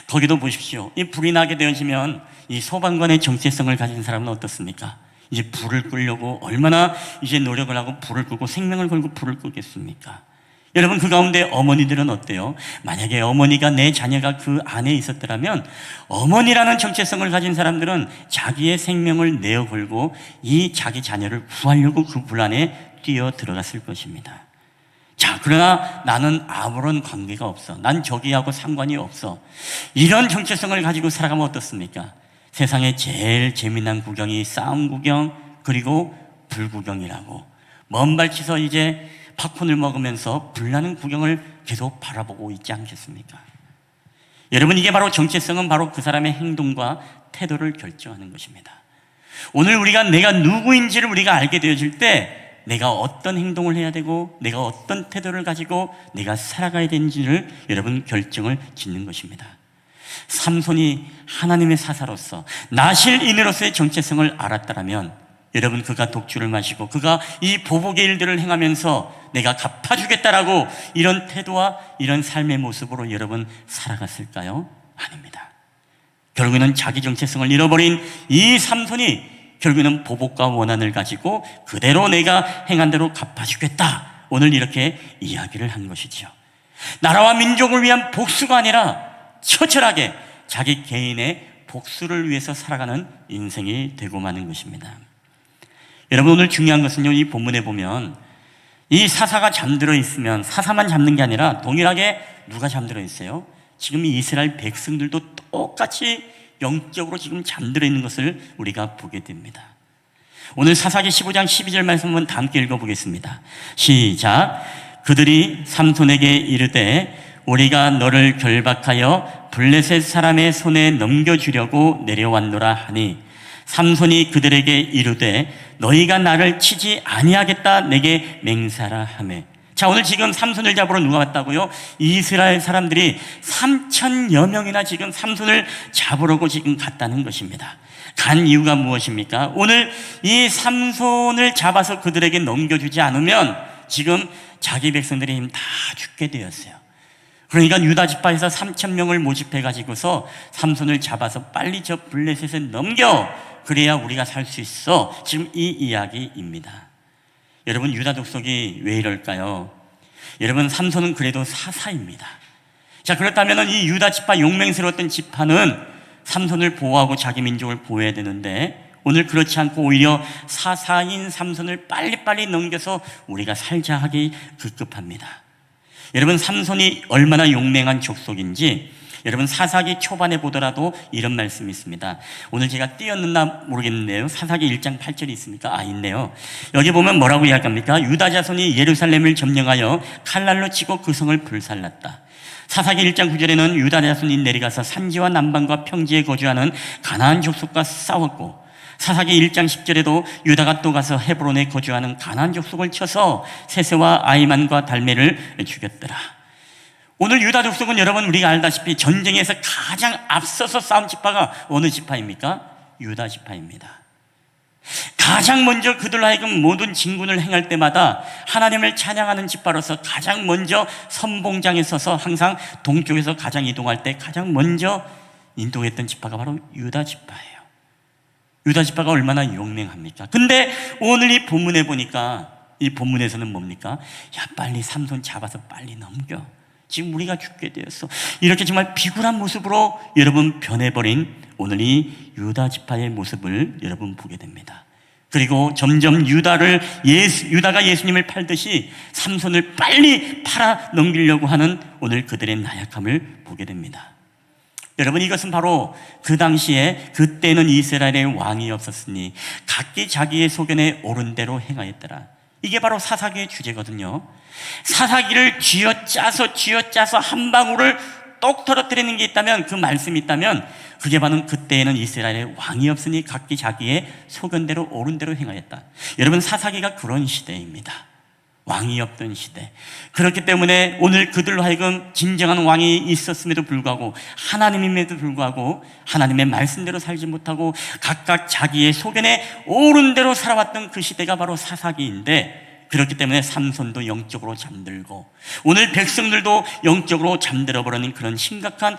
Speaker 3: 거기도 보십시오. 이 불이 나게 되어지면 이 소방관의 정체성을 가진 사람은 어떻습니까? 이제 불을 끄려고 얼마나 이제 노력을 하고 불을 끄고 생명을 걸고 불을 끄겠습니까? 여러분, 그 가운데 어머니들은 어때요? 만약에 어머니가 내 자녀가 그 안에 있었더라면 어머니라는 정체성을 가진 사람들은 자기의 생명을 내어 걸고 이 자기 자녀를 구하려고 그 불 안에 뛰어 들어갔을 것입니다. 자, 그러나 나는 아무런 관계가 없어, 난 저기하고 상관이 없어, 이런 정체성을 가지고 살아가면 어떻습니까? 세상에 제일 재미난 구경이 싸움 구경 그리고 불 구경이라고 먼 발치서 이제 팝콘을 먹으면서 불나는 구경을 계속 바라보고 있지 않겠습니까? 여러분, 이게 바로 정체성은 바로 그 사람의 행동과 태도를 결정하는 것입니다. 오늘 우리가 내가 누구인지를 우리가 알게 되어질 때 내가 어떤 행동을 해야 되고 내가 어떤 태도를 가지고 내가 살아가야 되는지를 여러분 결정을 짓는 것입니다. 삼손이 하나님의 사사로서 나실인으로서의 정체성을 알았다면 여러분, 그가 독주를 마시고 그가 이 보복의 일들을 행하면서 내가 갚아주겠다라고 이런 태도와 이런 삶의 모습으로 여러분 살아갔을까요? 아닙니다. 결국에는 자기 정체성을 잃어버린 이 삼손이 결국에는 보복과 원한을 가지고 그대로 내가 행한 대로 갚아주겠다, 오늘 이렇게 이야기를 한 것이지요. 나라와 민족을 위한 복수가 아니라 처절하게 자기 개인의 복수를 위해서 살아가는 인생이 되고 마는 것입니다. 여러분, 오늘 중요한 것은요, 이 본문에 보면 이 사사가 잠들어 있으면 사사만 잠든 게 아니라 동일하게 누가 잠들어 있어요? 지금 이 이스라엘 백성들도 똑같이 영적으로 지금 잠들어 있는 것을 우리가 보게 됩니다. 오늘 사사기 15장 12절 말씀 한번 다 함께 읽어보겠습니다. 시작. 그들이 삼손에게 이르되 우리가 너를 결박하여 블레셋 사람의 손에 넘겨주려고 내려왔노라 하니 삼손이 그들에게 이르되 너희가 나를 치지 아니하겠다 내게 맹세하라 하매. 자, 오늘 지금 삼손을 잡으러 누가 왔다고요? 이스라엘 사람들이 3,000여 명이나 지금 삼손을 잡으려고 지금 갔다는 것입니다. 간 이유가 무엇입니까? 오늘 이 삼손을 잡아서 그들에게 넘겨주지 않으면 지금 자기 백성들이 다 죽게 되었어요. 그러니까 유다 지파에서 3,000명을 모집해 가지고서 삼손을 잡아서 빨리 저 블레셋에 넘겨, 그래야 우리가 살 수 있어. 지금 이 이야기입니다. 여러분, 유다 족속이 왜 이럴까요? 여러분, 삼손은 그래도 사사입니다. 자, 그렇다면 이 유다 지파, 용맹스러웠던 지파는 삼손을 보호하고 자기 민족을 보호해야 되는데 오늘 그렇지 않고 오히려 사사인 삼손을 빨리빨리 넘겨서 우리가 살자 하기 급급합니다. 여러분, 삼손이 얼마나 용맹한 족속인지 여러분, 사사기 초반에 보더라도 이런 말씀이 있습니다. 오늘 제가 띄었나 모르겠는데요, 사사기 1장 8절이 있습니까? 있네요. 여기 보면 뭐라고 이야기합니까? 유다 자손이 예루살렘을 점령하여 칼날로 치고 그 성을 불살랐다. 사사기 1장 9절에는 유다 자손이 내려가서 산지와 남방과 평지에 거주하는 가나안 족속과 싸웠고, 사사기 1장 10절에도 유다가 또 가서 헤브론에 거주하는 가나안 족속을 쳐서 세세와 아이만과 달메를 죽였더라. 오늘 유다 족속은 여러분, 우리가 알다시피 전쟁에서 가장 앞서서 싸운 지파가 어느 지파입니까? 유다 지파입니다. 가장 먼저 그들로 하여금 모든 진군을 행할 때마다 하나님을 찬양하는 지파로서 가장 먼저 선봉장에 서서 항상 동쪽에서 가장 이동할 때 가장 먼저 인도했던 지파가 바로 유다 지파예요. 유다 지파가 얼마나 용맹합니까? 근데 오늘 이 본문에 보니까, 이 본문에서는 뭡니까? 야, 빨리 삼손 잡아서 빨리 넘겨, 지금 우리가 죽게 되었어. 이렇게 정말 비굴한 모습으로 여러분 변해버린 오늘 이 유다 지파의 모습을 여러분 보게 됩니다. 그리고 점점 유다가 예수님을 팔듯이 삼손을 빨리 팔아 넘기려고 하는 오늘 그들의 나약함을 보게 됩니다. 여러분, 이것은 바로 그 당시에, 그때는 이스라엘의 왕이 없었으니 각기 자기의 소견에 옳은 대로 행하였더라. 이게 바로 사사기의 주제거든요. 사사기를 쥐어짜서 한 방울을 똑 떨어뜨리는 게 있다면, 그 말씀이 있다면 그게 바로 그때에는 이스라엘의 왕이 없으니 각기 자기의 소견대로 옳은 대로 행하였다. 여러분, 사사기가 그런 시대입니다. 왕이 없던 시대. 그렇기 때문에 오늘 그들로 하여금 진정한 왕이 있었음에도 불구하고, 하나님임에도 불구하고 하나님의 말씀대로 살지 못하고 각각 자기의 소견에 옳은 대로 살아왔던 그 시대가 바로 사사기인데, 그렇기 때문에 삼손도 영적으로 잠들고 오늘 백성들도 영적으로 잠들어 버리는 그런 심각한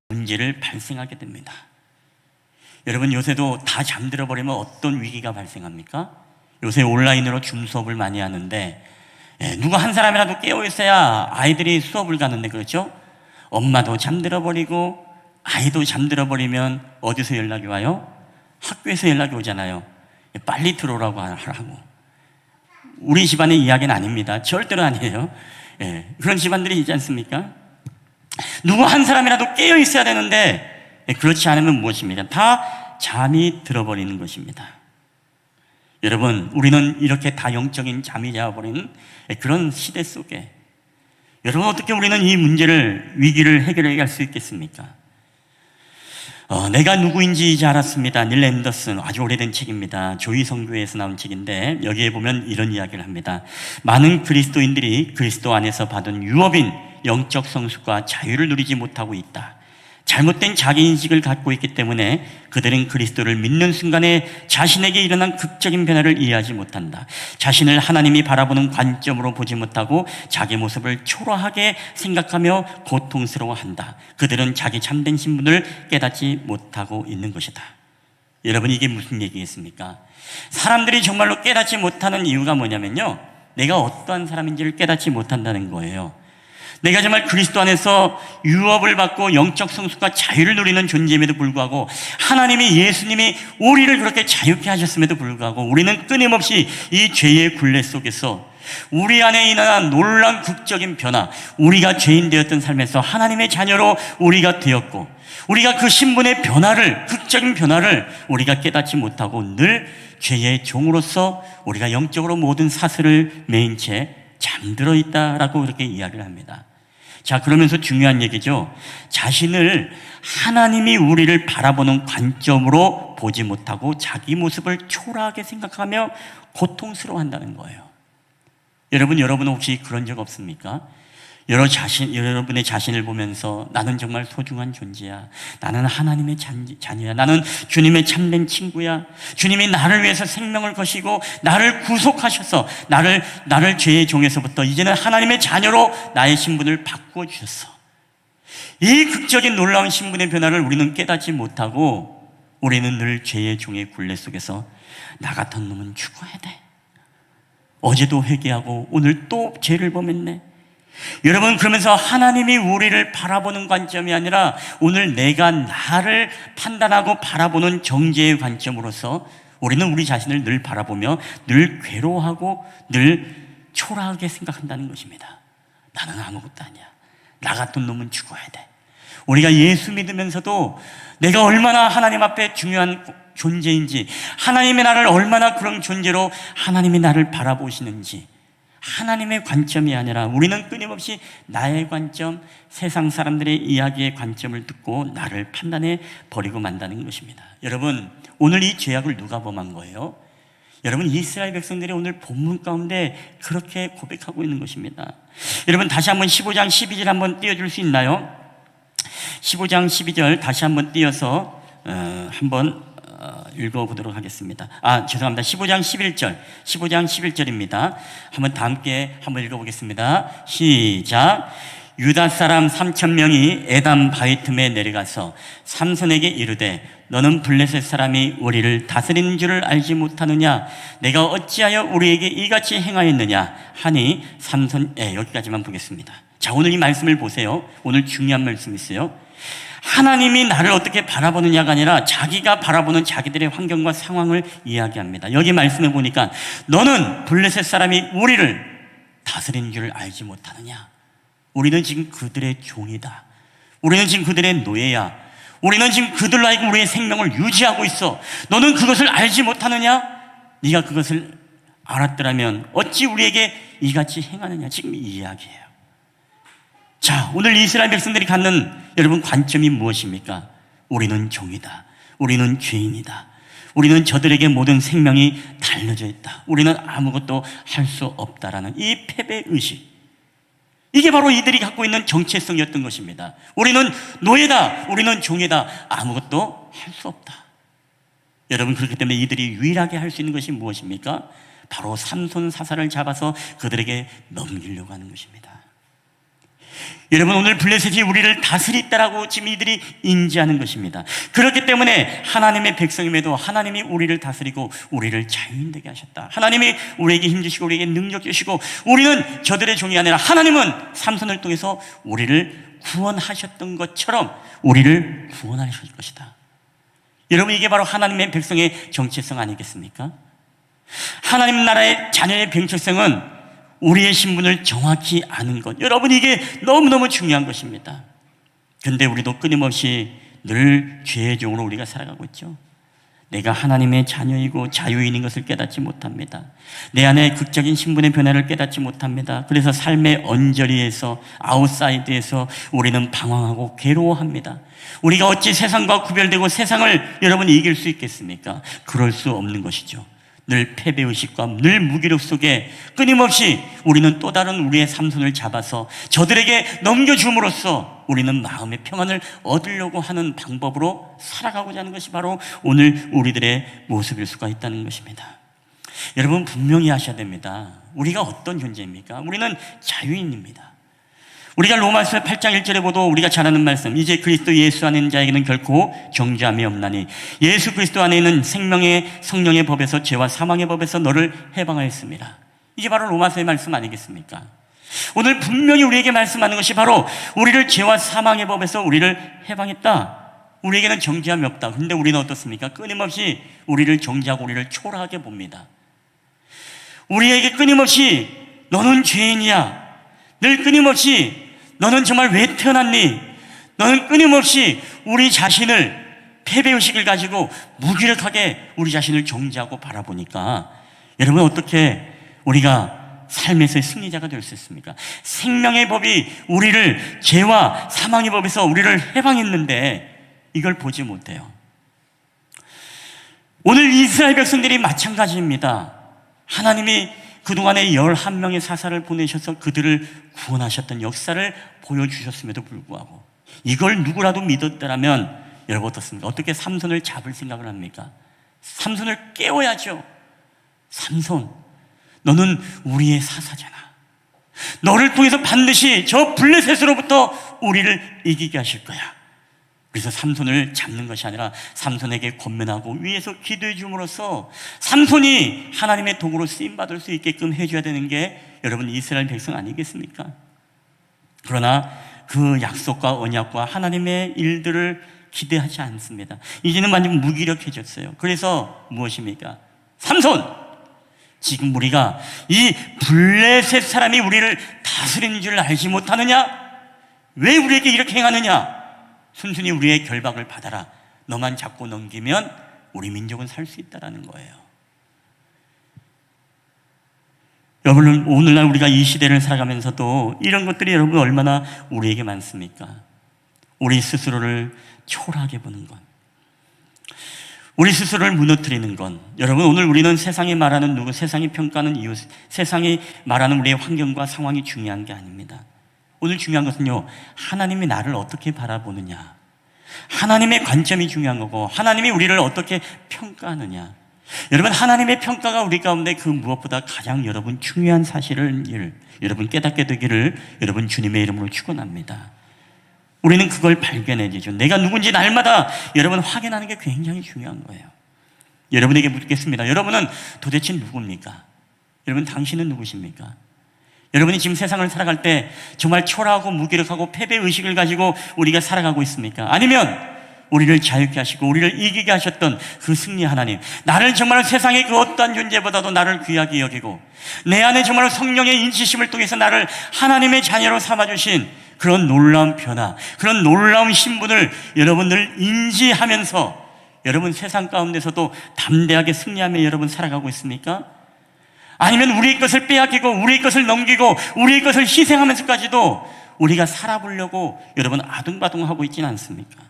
Speaker 3: 문제를 발생하게 됩니다. 여러분, 요새도 다 잠들어 버리면 어떤 위기가 발생합니까? 요새 온라인으로 줌 수업을 많이 하는데 누가 한 사람이라도 깨어 있어야 아이들이 수업을 가는데, 그렇죠? 엄마도 잠들어 버리고 아이도 잠들어 버리면 어디서 연락이 와요? 학교에서 연락이 오잖아요. 빨리 들어오라고 하라고. 우리 집안의 이야기는 아닙니다. 절대로 아니에요. 그런 집안들이 있지 않습니까? 누구 한 사람이라도 깨어 있어야 되는데 그렇지 않으면 무엇입니까? 다 잠이 들어버리는 것입니다. 여러분, 우리는 이렇게 다영적인 잠이 자버린 그런 시대 속에 여러분 어떻게 우리는 이 문제를 위기를 해결해 갈 수 있겠습니까? 내가 누구인지 이제 알았습니다. 닐 앤더슨, 아주 오래된 책입니다. 조이 선교회에서 나온 책인데 여기에 보면 이런 이야기를 합니다. 많은 그리스도인들이 그리스도 안에서 받은 유업인 영적 성숙과 자유를 누리지 못하고 있다. 잘못된 자기인식을 갖고 있기 때문에 그들은 그리스도를 믿는 순간에 자신에게 일어난 극적인 변화를 이해하지 못한다. 자신을 하나님이 바라보는 관점으로 보지 못하고 자기 모습을 초라하게 생각하며 고통스러워한다. 그들은 자기 참된 신분을 깨닫지 못하고 있는 것이다. 여러분, 이게 무슨 얘기겠습니까? 사람들이 정말로 깨닫지 못하는 이유가 뭐냐면요, 내가 어떠한 사람인지를 깨닫지 못한다는 거예요. 내가 정말 그리스도 안에서 유업을 받고 영적 성숙과 자유를 누리는 존재임에도 불구하고 하나님이, 예수님이 우리를 그렇게 자유케 하셨음에도 불구하고 우리는 끊임없이 이 죄의 굴레 속에서 우리 안에 일어난 놀라운 극적인 변화, 우리가 죄인 되었던 삶에서 하나님의 자녀로 우리가 되었고 우리가 그 신분의 변화를, 극적인 변화를 우리가 깨닫지 못하고 늘 죄의 종으로서 우리가 영적으로 모든 사슬을 매인 채 잠들어 있다라고 그렇게 이야기를 합니다. 자, 그러면서 중요한 얘기죠. 자신을 하나님이 우리를 바라보는 관점으로 보지 못하고 자기 모습을 초라하게 생각하며 고통스러워한다는 거예요. 여러분은 혹시 그런 적 없습니까? 여러분의 자신을 보면서 나는 정말 소중한 존재야. 나는 하나님의 자녀야. 나는 주님의 참된 친구야. 주님이 나를 위해서 생명을 거시고 나를 구속하셔서 나를 죄의 종에서부터 이제는 하나님의 자녀로 나의 신분을 바꾸어 주셨어. 이 극적인 놀라운 신분의 변화를 우리는 깨닫지 못하고 우리는 늘 죄의 종의 굴레 속에서 나 같은 놈은 죽어야 돼. 어제도 회개하고 오늘 또 죄를 범했네. 여러분, 그러면서 하나님이 우리를 바라보는 관점이 아니라 오늘 내가 나를 판단하고 바라보는 정죄의 관점으로서 우리는 우리 자신을 늘 바라보며 늘 괴로워하고 늘 초라하게 생각한다는 것입니다. 나는 아무것도 아니야. 나 같은 놈은 죽어야 돼. 우리가 예수 믿으면서도 내가 얼마나 하나님 앞에 중요한 존재인지, 하나님이 나를 얼마나 그런 존재로 하나님이 나를 바라보시는지, 하나님의 관점이 아니라 우리는 끊임없이 나의 관점, 세상 사람들의 이야기의 관점을 듣고 나를 판단해 버리고 만다는 것입니다. 여러분, 오늘 이 죄악을 누가 범한 거예요? 여러분, 이스라엘 백성들이 오늘 본문 가운데 그렇게 고백하고 있는 것입니다. 여러분, 다시 한번 15장 12절 한번 띄워줄 수 있나요? 15장 12절 다시 한번 띄어서 한번 읽어보도록 하겠습니다. 죄송합니다. 15장 11절입니다. 한번 다 함께 한번 읽어보겠습니다. 시작. 유다 사람 3,000명이 에담 바위 틈에 내려가서 삼손에게 이르되 너는 블레셋 사람이 우리를 다스리는 줄을 알지 못하느냐? 내가 어찌하여 우리에게 이같이 행하였느냐? 하니 삼손, 여기까지만 보겠습니다. 자, 오늘 이 말씀을 보세요. 오늘 중요한 말씀이 있어요. 하나님이 나를 어떻게 바라보느냐가 아니라 자기가 바라보는 자기들의 환경과 상황을 이야기합니다. 여기 말씀해 보니까 너는 블레셋 사람이 우리를 다스리는 줄을 알지 못하느냐? 우리는 지금 그들의 종이다. 우리는 지금 그들의 노예야. 우리는 지금 그들로 하여금 우리의 생명을 유지하고 있어. 너는 그것을 알지 못하느냐? 네가 그것을 알았더라면 어찌 우리에게 이같이 행하느냐? 지금 이 이야기예요. 자, 오늘 이스라엘 백성들이 갖는 여러분 관점이 무엇입니까? 우리는 종이다. 우리는 죄인이다. 우리는 저들에게 모든 생명이 달려져 있다. 우리는 아무것도 할 수 없다라는 이 패배의식, 이게 바로 이들이 갖고 있는 정체성이었던 것입니다. 우리는 노예다. 우리는 종이다. 아무것도 할 수 없다. 여러분, 그렇기 때문에 이들이 유일하게 할 수 있는 것이 무엇입니까? 바로 삼손 사사를 잡아서 그들에게 넘기려고 하는 것입니다. 여러분, 오늘 블레셋이 우리를 다스리다라고 지금 이들이 인지하는 것입니다. 그렇기 때문에 하나님의 백성임에도 하나님이 우리를 다스리고 우리를 자유인 되게 하셨다. 하나님이 우리에게 힘주시고 우리에게 능력 주시고 우리는 저들의 종이 아니라 하나님은 삼손을 통해서 우리를 구원하셨던 것처럼 우리를 구원하실 것이다. 여러분, 이게 바로 하나님의 백성의 정체성 아니겠습니까? 하나님 나라의 자녀의 정체성은 우리의 신분을 정확히 아는 것. 여러분, 이게 너무너무 중요한 것입니다. 그런데 우리도 끊임없이 늘 죄의 종으로 우리가 살아가고 있죠. 내가 하나님의 자녀이고 자유인인 것을 깨닫지 못합니다. 내 안에 극적인 신분의 변화를 깨닫지 못합니다. 그래서 삶의 언저리에서, 아웃사이드에서 우리는 방황하고 괴로워합니다. 우리가 어찌 세상과 구별되고 세상을 여러분이 이길 수 있겠습니까? 그럴 수 없는 것이죠. 늘 패배의식과 늘 무기력 속에 끊임없이 우리는 또 다른 우리의 삼손을 잡아서 저들에게 넘겨줌으로써 우리는 마음의 평안을 얻으려고 하는 방법으로 살아가고자 하는 것이 바로 오늘 우리들의 모습일 수가 있다는 것입니다. 여러분, 분명히 아셔야 됩니다. 우리가 어떤 존재입니까? 우리는 자유인입니다. 우리가 로마서 8장 1절에 보도 우리가 잘 아는 말씀, 이제 그리스도 예수 안에 있는 자에게는 결코 정죄함이 없나니 예수 그리스도 안에 있는 생명의 성령의 법에서 죄와 사망의 법에서 너를 해방하였습니다. 이게 바로 로마서의 말씀 아니겠습니까? 오늘 분명히 우리에게 말씀하는 것이 바로 우리를 죄와 사망의 법에서 우리를 해방했다. 우리에게는 정죄함이 없다. 그런데 우리는 어떻습니까? 끊임없이 우리를 정죄하고 우리를 초라하게 봅니다. 우리에게 끊임없이 너는 죄인이야, 늘 끊임없이 너는 정말 왜 태어났니? 너는 끊임없이 우리 자신을 패배의식을 가지고 무기력하게 우리 자신을 정죄하고 바라보니까 여러분, 어떻게 우리가 삶에서의 승리자가 될 수 있습니까? 생명의 법이 우리를 죄와 사망의 법에서 우리를 해방했는데 이걸 보지 못해요. 오늘 이스라엘 백성들이 마찬가지입니다. 하나님이 그동안에 11명의 사사를 보내셔서 그들을 구원하셨던 역사를 보여주셨음에도 불구하고 이걸 누구라도 믿었더라면 여러분 어떻습니까? 어떻게 삼손을 잡을 생각을 합니까? 삼손을 깨워야죠. 삼손, 너는 우리의 사사잖아. 너를 통해서 반드시 저 블레셋으로부터 우리를 이기게 하실 거야. 그래서 삼손을 잡는 것이 아니라 삼손에게 권면하고 위에서 기도해 줌으로써 삼손이 하나님의 도구로 쓰임받을 수 있게끔 해줘야 되는 게 여러분 이스라엘 백성 아니겠습니까? 그러나 그 약속과 언약과 하나님의 일들을 기대하지 않습니다. 이제는 완전 무기력해졌어요. 그래서 무엇입니까? 삼손! 지금 우리가 이 블레셋 사람이 우리를 다스리는 줄 알지 못하느냐? 왜 우리에게 이렇게 행하느냐? 순순히 우리의 결박을 받아라. 너만 잡고 넘기면 우리 민족은 살 수 있다는 거예요. 여러분, 오늘날 우리가 이 시대를 살아가면서도 이런 것들이 여러분 얼마나 우리에게 많습니까? 우리 스스로를 초라하게 보는 것, 우리 스스로를 무너뜨리는 것. 여러분, 오늘 우리는 세상이 말하는 누구, 세상이 평가하는 이유, 세상이 말하는 우리의 환경과 상황이 중요한 게 아닙니다. 오늘 중요한 것은요, 하나님이 나를 어떻게 바라보느냐, 하나님의 관점이 중요한 거고 하나님이 우리를 어떻게 평가하느냐. 여러분, 하나님의 평가가 우리 가운데 그 무엇보다 가장 여러분 중요한 사실을 여러분 깨닫게 되기를 여러분 주님의 이름으로 축원합니다. 우리는 그걸 발견해야죠. 내가 누군지 날마다 여러분 확인하는 게 굉장히 중요한 거예요. 여러분에게 묻겠습니다. 여러분은 도대체 누굽니까? 여러분, 당신은 누구십니까? 여러분이 지금 세상을 살아갈 때 정말 초라하고 무기력하고 패배의식을 가지고 우리가 살아가고 있습니까? 아니면 우리를 자유케 하시고 우리를 이기게 하셨던 그 승리 하나님, 나를 정말 세상의 그 어떠한 존재보다도 나를 귀하게 여기고 내 안에 정말 성령의 인치심을 통해서 나를 하나님의 자녀로 삼아주신 그런 놀라운 변화, 그런 놀라운 신분을 여러분들 인지하면서 여러분 세상 가운데서도 담대하게 승리하며 여러분 살아가고 있습니까? 아니면 우리의 것을 빼앗기고 우리의 것을 넘기고 우리의 것을 희생하면서까지도 우리가 살아보려고 여러분 아둥바둥하고 있지는 않습니까?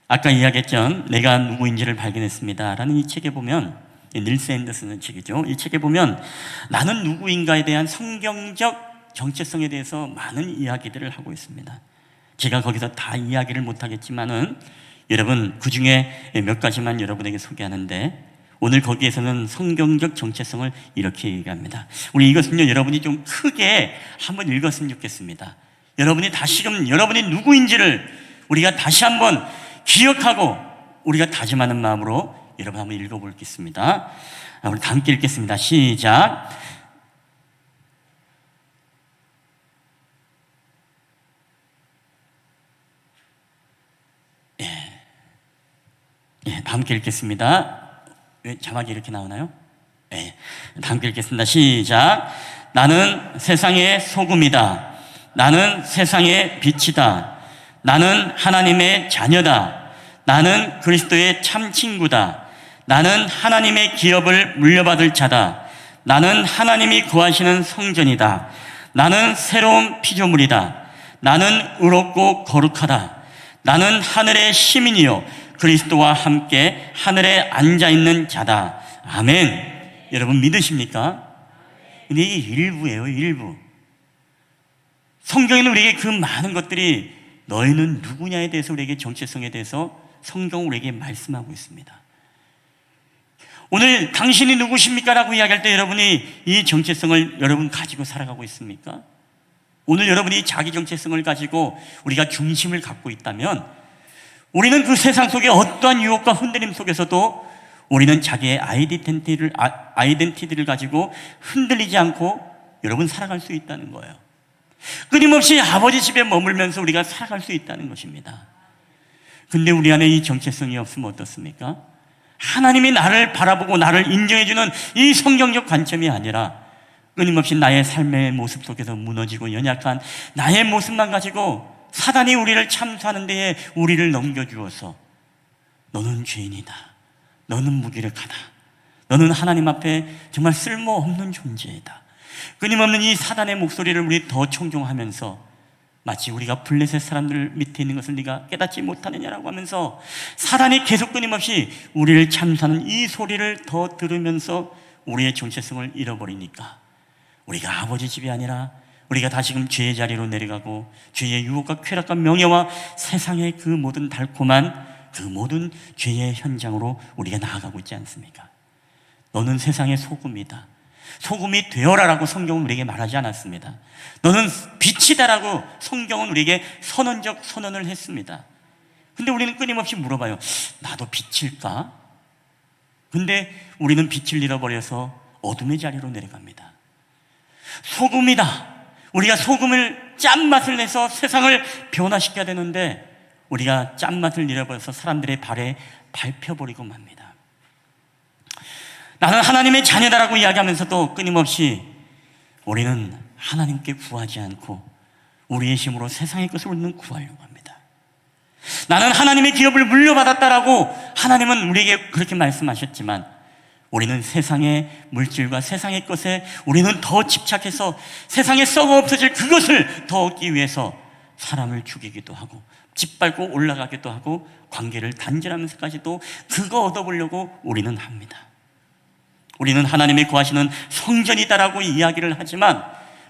Speaker 3: 아까 이야기했던 내가 누구인지를 발견했습니다 라는 이 책에 보면, 닐스 앤더슨의 책이죠. 이 책에 보면 나는 누구인가에 대한 성경적 정체성에 대해서 많은 이야기들을 하고 있습니다. 제가 거기서 다 이야기를 못하겠지만은 여러분 그 중에 몇 가지만 여러분에게 소개하는데, 오늘 거기에서는 성경적 정체성을 이렇게 얘기합니다. 우리 이것은요, 여러분이 좀 크게 한번 읽었으면 좋겠습니다. 여러분이 다시금 여러분이 누구인지를 우리가 다시 한번 기억하고 우리가 다짐하는 마음으로 여러분 한번 읽어보겠습니다. 우리 다 함께 읽겠습니다. 시작. 다 함께 읽겠습니다. 왜 자막이 이렇게 나오나요? 네, 다 함께 읽겠습니다. 시작. 나는 세상의 소금이다. 나는 세상의 빛이다. 나는 하나님의 자녀다. 나는 그리스도의 참 친구다. 나는 하나님의 기업을 물려받을 자다. 나는 하나님이 거하시는 성전이다. 나는 새로운 피조물이다. 나는 의롭고 거룩하다. 나는 하늘의 시민이요 그리스도와 함께 하늘에 앉아있는 자다. 아멘. 여러분 믿으십니까? 근데 이게 일부예요, 일부. 성경에는 우리에게 그 많은 것들이 너희는 누구냐에 대해서 우리에게 정체성에 대해서 성경은 우리에게 말씀하고 있습니다. 오늘 당신이 누구십니까? 라고 이야기할 때 여러분이 이 정체성을 여러분 가지고 살아가고 있습니까? 오늘 여러분이 자기 정체성을 가지고 우리가 중심을 갖고 있다면 우리는 그 세상 속에 어떠한 유혹과 흔들림 속에서도 우리는 자기의 아이덴티티를 가지고 흔들리지 않고 여러분 살아갈 수 있다는 거예요. 끊임없이 아버지 집에 머물면서 우리가 살아갈 수 있다는 것입니다. 근데 우리 안에 이 정체성이 없으면 어떻습니까? 하나님이 나를 바라보고 나를 인정해주는 이 성경적 관점이 아니라 끊임없이 나의 삶의 모습 속에서 무너지고 연약한 나의 모습만 가지고 사단이 우리를 참수하는 데에 우리를 넘겨주어서 너는 죄인이다. 너는 무기력하다. 너는 하나님 앞에 정말 쓸모없는 존재이다. 끊임없는 이 사단의 목소리를 우리 더 총종하면서 마치 우리가 블레셋 사람들 밑에 있는 것을 네가 깨닫지 못하느냐라고 하면서 사단이 계속 끊임없이 우리를 참수하는 이 소리를 더 들으면서 우리의 정체성을 잃어버리니까 우리가 아버지 집이 아니라 우리가 다시금 죄의 자리로 내려가고 죄의 유혹과 쾌락과 명예와 세상의 그 모든 달콤한 그 모든 죄의 현장으로 우리가 나아가고 있지 않습니까? 너는 세상의 소금이다. 소금이 되어라라고 성경은 우리에게 말하지 않았습니다. 너는 빛이다라고 성경은 우리에게 선언적 선언을 했습니다. 근데 우리는 끊임없이 물어봐요. 나도 빛일까? 근데 우리는 빛을 잃어버려서 어둠의 자리로 내려갑니다. 소금이다. 우리가 소금을 짠맛을 내서 세상을 변화시켜야 되는데 우리가 짠맛을 잃어버려서 사람들의 발에 밟혀버리고 맙니다. 나는 하나님의 자녀다라고 이야기하면서도 끊임없이 우리는 하나님께 구하지 않고 우리의 힘으로 세상의 것을 우리는 구하려고 합니다. 나는 하나님의 기업을 물려받았다라고 하나님은 우리에게 그렇게 말씀하셨지만 우리는 세상의 물질과 세상의 것에 우리는 더 집착해서 세상에 썩어 없어질 그것을 더 얻기 위해서 사람을 죽이기도 하고 짓밟고 올라가기도 하고 관계를 단절하면서까지도 그거 얻어보려고 우리는 합니다. 우리는 하나님의 거하시는 성전이다라고 이야기를 하지만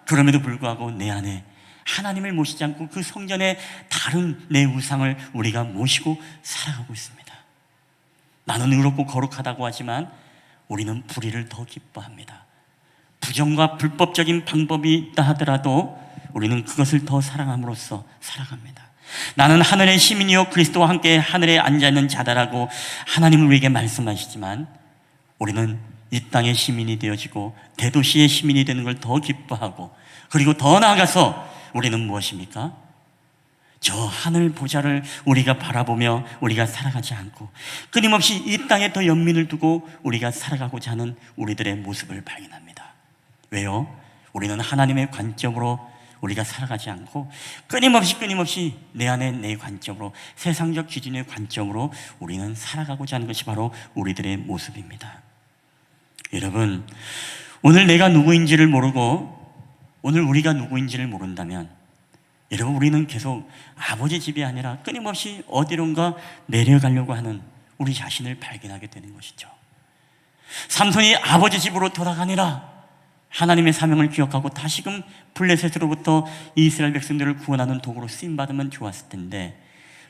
Speaker 3: 그럼에도 불구하고 내 안에 하나님을 모시지 않고 그 성전에 다른 내 우상을 우리가 모시고 살아가고 있습니다. 나는 의롭고 거룩하다고 하지만 우리는 불의를 더 기뻐합니다. 부정과 불법적인 방법이 있다 하더라도 우리는 그것을 더 사랑함으로써 살아갑니다. 나는 하늘의 시민이요 그리스도와 함께 하늘에 앉아있는 자다라고 하나님은 우리에게 말씀하시지만 우리는 이 땅의 시민이 되어지고 대도시의 시민이 되는 걸 더 기뻐하고 그리고 더 나아가서 우리는 무엇입니까? 저 하늘 보좌를 우리가 바라보며 우리가 살아가지 않고 끊임없이 이 땅에 더 연민을 두고 우리가 살아가고자 하는 우리들의 모습을 발견합니다. 왜요? 우리는 하나님의 관점으로 우리가 살아가지 않고 끊임없이 내 안에 내 관점으로 세상적 기준의 관점으로 우리는 살아가고자 하는 것이 바로 우리들의 모습입니다. 여러분, 오늘 내가 누구인지를 모르고 오늘 우리가 누구인지를 모른다면 여러분 우리는 계속 아버지 집이 아니라 끊임없이 어디론가 내려가려고 하는 우리 자신을 발견하게 되는 것이죠. 삼손이 아버지 집으로 돌아가니라 하나님의 사명을 기억하고 다시금 블레셋으로부터 이스라엘 백성들을 구원하는 도구로 쓰임받으면 좋았을 텐데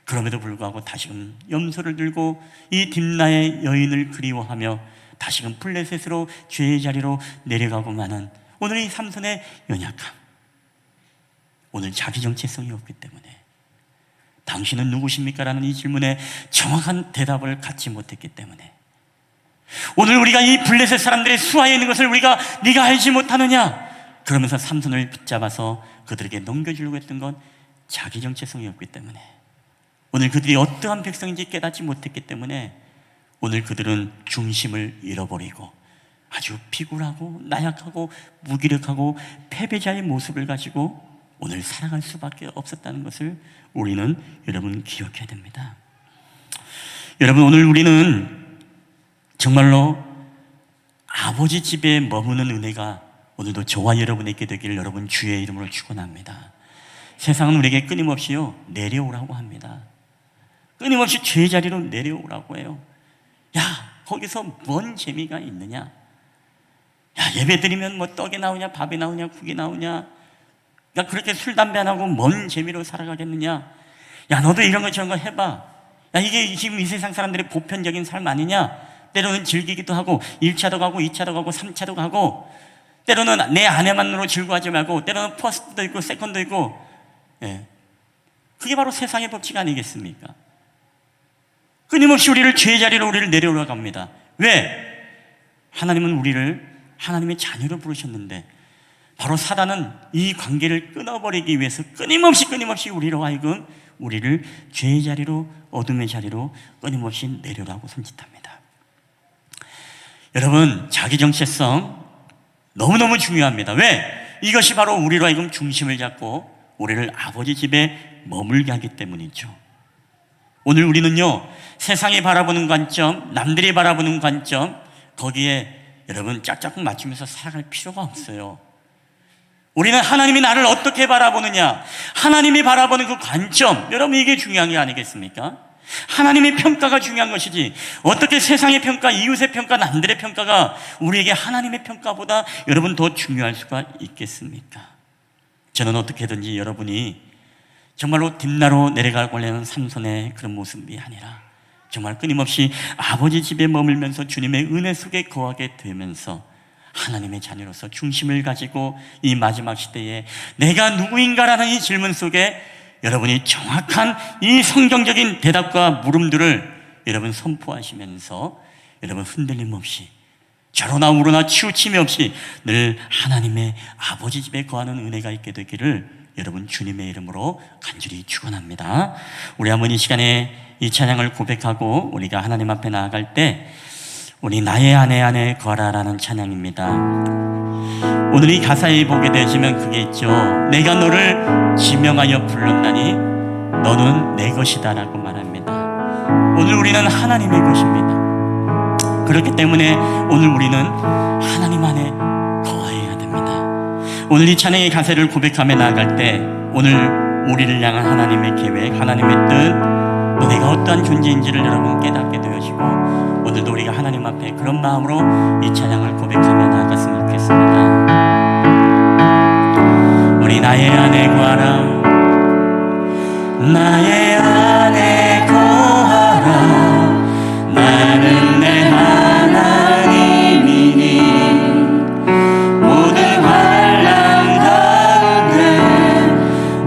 Speaker 3: 그럼에도 불구하고 다시금 염소를 들고 이 딥나의 여인을 그리워하며 다시금 블레셋으로 죄의 자리로 내려가고 마는 오늘 이 삼손의 연약함, 오늘 자기 정체성이 없기 때문에 당신은 누구십니까? 라는 이 질문에 정확한 대답을 갖지 못했기 때문에 오늘 우리가 이 블레셋 사람들의 수하에 있는 것을 우리가 네가 알지 못하느냐? 그러면서 삼손을 붙잡아서 그들에게 넘겨주려고 했던 건 자기 정체성이 없기 때문에 오늘 그들이 어떠한 백성인지 깨닫지 못했기 때문에 오늘 그들은 중심을 잃어버리고 아주 피굴하고 나약하고 무기력하고 패배자의 모습을 가지고 오늘 살아갈 수밖에 없었다는 것을 우리는 여러분 기억해야 됩니다. 여러분, 오늘 우리는 정말로 아버지 집에 머무는 은혜가 오늘도 저와 여러분에게 되기를 여러분 주의 이름으로 축원합니다. 세상은 우리에게 끊임없이요 내려오라고 합니다. 끊임없이 죄의 자리로 내려오라고 해요. 야, 거기서 뭔 재미가 있느냐? 야, 예배 드리면 뭐 떡이 나오냐, 밥이 나오냐, 국이 나오냐? 야, 그렇게 술, 담배 안 하고 뭔 재미로 살아가겠느냐? 야, 너도 이런 거 저런 거 해봐. 야, 이게 지금 이 세상 사람들의 보편적인 삶 아니냐? 때로는 즐기기도 하고 1차도 가고 2차도 가고 3차도 가고, 때로는 내 아내만으로 즐거워하지 말고 때로는 퍼스트도 있고 세컨도 있고, 예. 그게 바로 세상의 법칙 아니겠습니까? 끊임없이 우리를 죄의 자리로 우리를 내려오라 갑니다. 왜? 하나님은 우리를 하나님의 자녀로 부르셨는데 바로 사단은 이 관계를 끊어버리기 위해서 끊임없이 우리로 하여금 우리를 죄의 자리로, 어둠의 자리로 끊임없이 내려오라고 손짓합니다. 여러분, 자기 정체성 너무너무 중요합니다. 왜? 이것이 바로 우리로 하여금 중심을 잡고 우리를 아버지 집에 머물게 하기 때문이죠. 오늘 우리는요, 세상이 바라보는 관점, 남들이 바라보는 관점, 거기에 여러분 짝짝 맞추면서 살아갈 필요가 없어요. 우리는 하나님이 나를 어떻게 바라보느냐, 하나님이 바라보는 그 관점, 여러분 이게 중요한 게 아니겠습니까? 하나님의 평가가 중요한 것이지, 어떻게 세상의 평가, 이웃의 평가, 남들의 평가가 우리에게 하나님의 평가보다 여러분 더 중요할 수가 있겠습니까? 저는 어떻게든지 여러분이 정말로 뒷나로 내려가고 하는 삼손의 그런 모습이 아니라 정말 끊임없이 아버지 집에 머물면서 주님의 은혜 속에 거하게 되면서 하나님의 자녀로서 중심을 가지고 이 마지막 시대에 내가 누구인가라는 이 질문 속에 여러분이 정확한 이 성경적인 대답과 물음들을 여러분 선포하시면서 여러분 흔들림 없이 좌로나 우로나 치우침이 없이 늘 하나님의 아버지 집에 거하는 은혜가 있게 되기를 여러분 주님의 이름으로 간절히 축원합니다. 우리 한번 이 시간에 이 찬양을 고백하고 우리가 하나님 앞에 나아갈 때 우리 나의 안에 거하라라는 찬양입니다. 오늘 이 가사에 보게 되시면 그게 있죠. 내가 너를 지명하여 불렀나니 너는 내 것이다 라고 말합니다. 오늘 우리는 하나님의 것입니다. 그렇기 때문에 오늘 우리는 하나님 안에 거해야 됩니다. 오늘 이 찬양의 가사를 고백하며 나아갈 때 오늘 우리를 향한 하나님의 계획, 하나님의 뜻, 또 내가 어떠한 존재인지를 여러분 깨닫게 되어지고 오늘도 우리가 하나님 앞에 그런 마음으로 이 찬양을 고백하며 나아갔으면 좋겠습니다. 우리 나의 안에 거하라, 나의 안에 거하라, 나는 내 하나님이니 모든 환난 가운데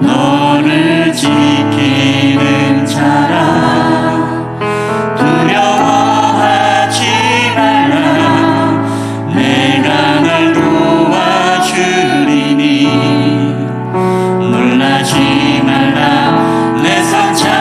Speaker 3: 너를 지키는 자라. 두려워하지 말라, 내가 널 도와주리니 놀라지 말라, 내 손 잡고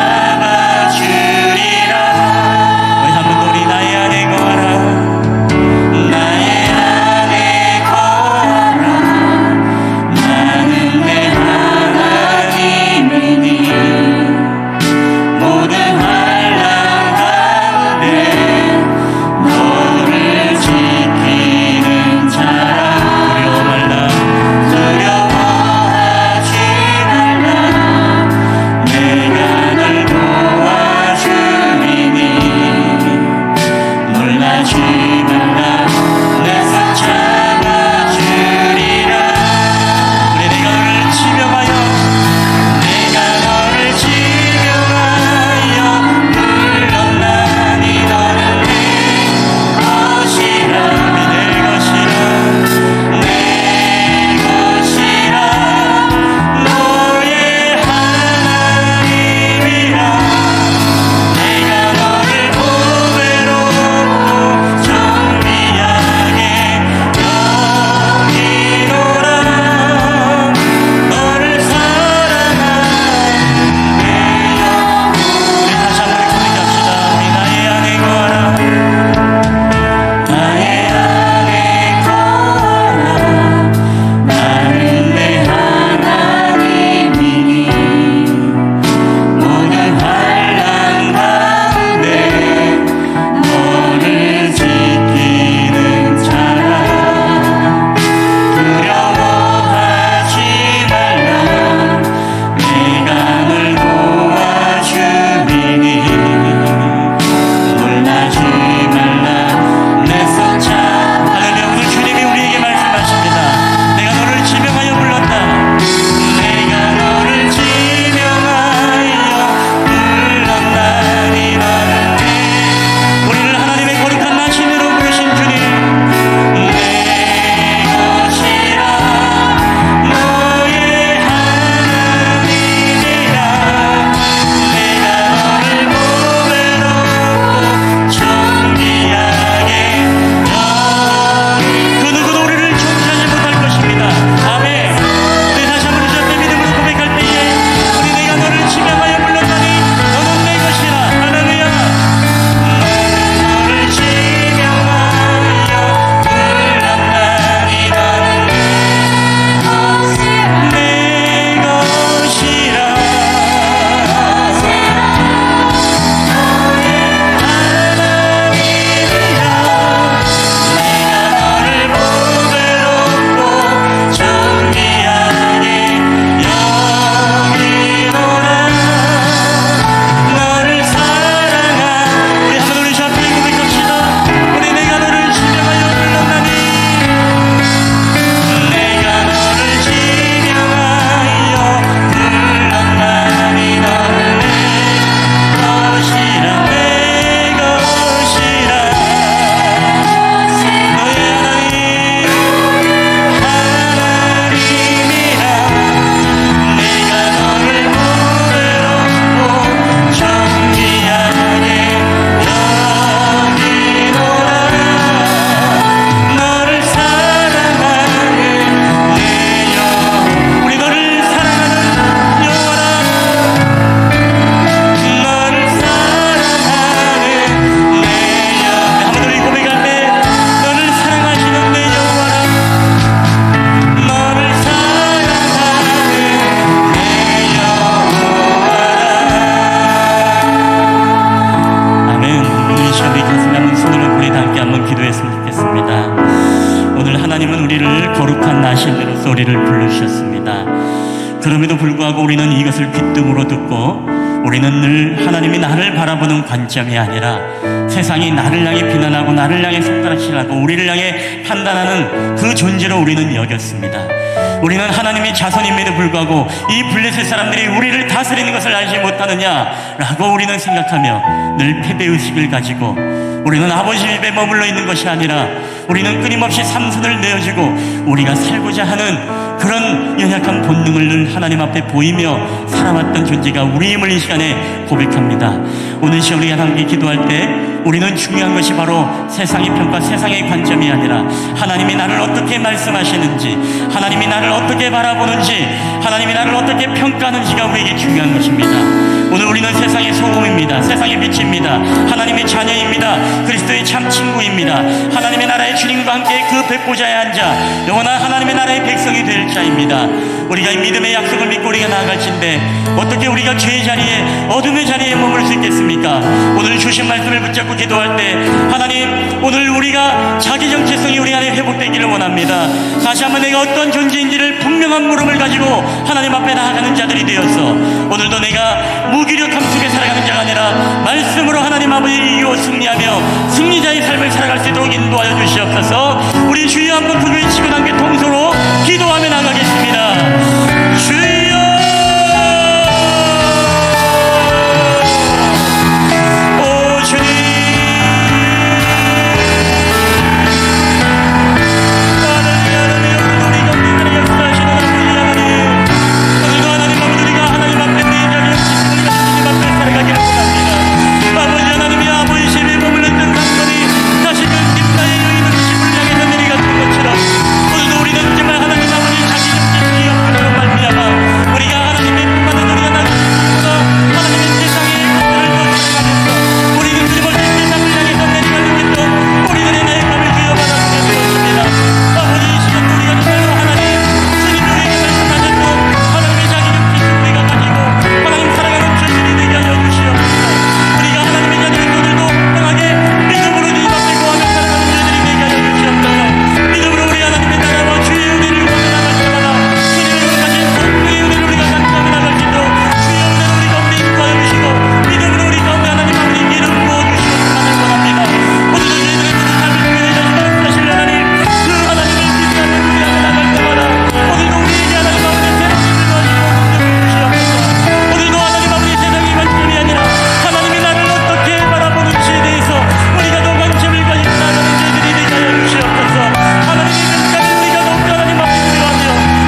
Speaker 3: 하나님은 우리를 거룩한 나신으로서 우리를 부르셨습니다. 그럼에도 불구하고 우리는 이것을 귓등으로 듣고 우리는 늘 하나님이 나를 바라보는 관점이 아니라 세상이 나를 향해 비난하고 나를 향해 손가락질하고 우리를 향해 판단하는 그 존재로 우리는 여겼습니다. 우리는 하나님의 자손임에도 불구하고 이 블레셋 사람들이 우리를 다스리는 것을 알지 못하느냐라고 우리는 생각하며 늘 패배의식을 가지고 우리는 아버지 집에 머물러 있는 것이 아니라 우리는 끊임없이 삼손을 내어주고 우리가 살고자 하는 그런 연약한 본능을 늘 하나님 앞에 보이며 살아왔던 존재가 우리임을 이 시간에 고백합니다. 오늘 시간 우리가 함께 기도할 때 우리는 중요한 것이 바로 세상의 평가, 세상의 관점이 아니라 하나님이 나를 어떻게 말씀하시는지, 하나님이 나를 어떻게 바라보는지, 하나님이 나를 어떻게 평가하는지가 우리에게 중요한 것입니다. 오늘 우리는 세상의 소금입니다. 세상의 빛입니다. 하나님의 자녀입니다. 그리스도의 참 친구입니다. 하나님의 나라의 주님과 함께 그 백보자에 앉아 영원한 하나님의 나라의 백성이 될 자입니다. 우리가 이 믿음의 약속을 믿고 우리가 나아갈진데 어떻게 우리가 죄의 자리에, 어둠의 자리에 머물 수 있겠습니까? 오늘 주신 말씀을 붙잡고 기도할 때 하나님, 오늘 우리가 자기 정체성이 우리 안에 회복되기를 원합니다. 다시 한번 내가 어떤 존재인지를 분명한 물음을 가지고 하나님 앞에 나아가는 자들이 되어서 오늘도 내가 무기력함 속에 살아가는 자가 아니라 말씀으로 하나님 아버지를 이기고 승리하며 승리자의 삶을 살아갈 수 있도록 인도하여 주시옵소서. 우리 주여 한번 크게 외치고 함께 통소로 기도하며 나가겠습니다. 주여, 오 주님, 하나님 우리가 우리가 역사하시는 아버지 하나님, 오늘도 하나님 아버지 우리가 하나님 앞에 내 자리에 우리가 주님 앞에 살아가기를 원합니다. 아버지 하나님이 아버지 집에 머물렀던 삼손이 다시금 딥나의 여인을 집을 향해서 내려갔던 것처럼 오늘도 우리는 정말 하나님 아버지 자기 정체성이 없음으로 말미암아 우리가 하나님의 품받은 우리가 나가면서 하나님의 세상의 것들을 살아가면서 우리는 끊임없이 세상을 향해서 내려가는 것도 우리들의 나약함을 주여 받아주게 되었습니다. 아버지 이 시간도 우리가 정말로 하나님 주님이 우리에게 말씀하셨고 하나님의 자기 정체성을 우리가 가지고 하나님 살아가는 저들이 되게 하여 주시옵소서. 우리가 하나님의 자녀인 오늘도 평하게 믿음으로 주님 앞에 구하며 살아가는 저들이 되게 하여 주시옵소서. 믿음으로 우리 하나님의 나라와 주의 은혜를 구하며 나갈 때마다 주님의 가진 성령의 은혜를 우리가 감사하며 나갈 수 있도록 주의 은혜를 우리 가운데 인도하여 주시고 믿음으로 우리 가운데 하나님 아버지 기름 부어주시옵소서 원합니다. 오늘도 저희들의 모든 삶을 통해 자신을 사실 하나님 그 하나님의 빛나는 우리 앞에 나갈 때마다 오늘도 우리에게 하나님 아버지 새로운 힘을 주시고 주시옵소서. 오늘도 하나님 아버지 세상의 관점이 아니라 하나님이 나를 어떻게 바라보는지에 대해서 우리가 더 관점을 가지고 나가는 저희들이 되게 하여 주시옵소서. 하나님의 빛까지 우리가 더욱더 하나님 앞에 기도하며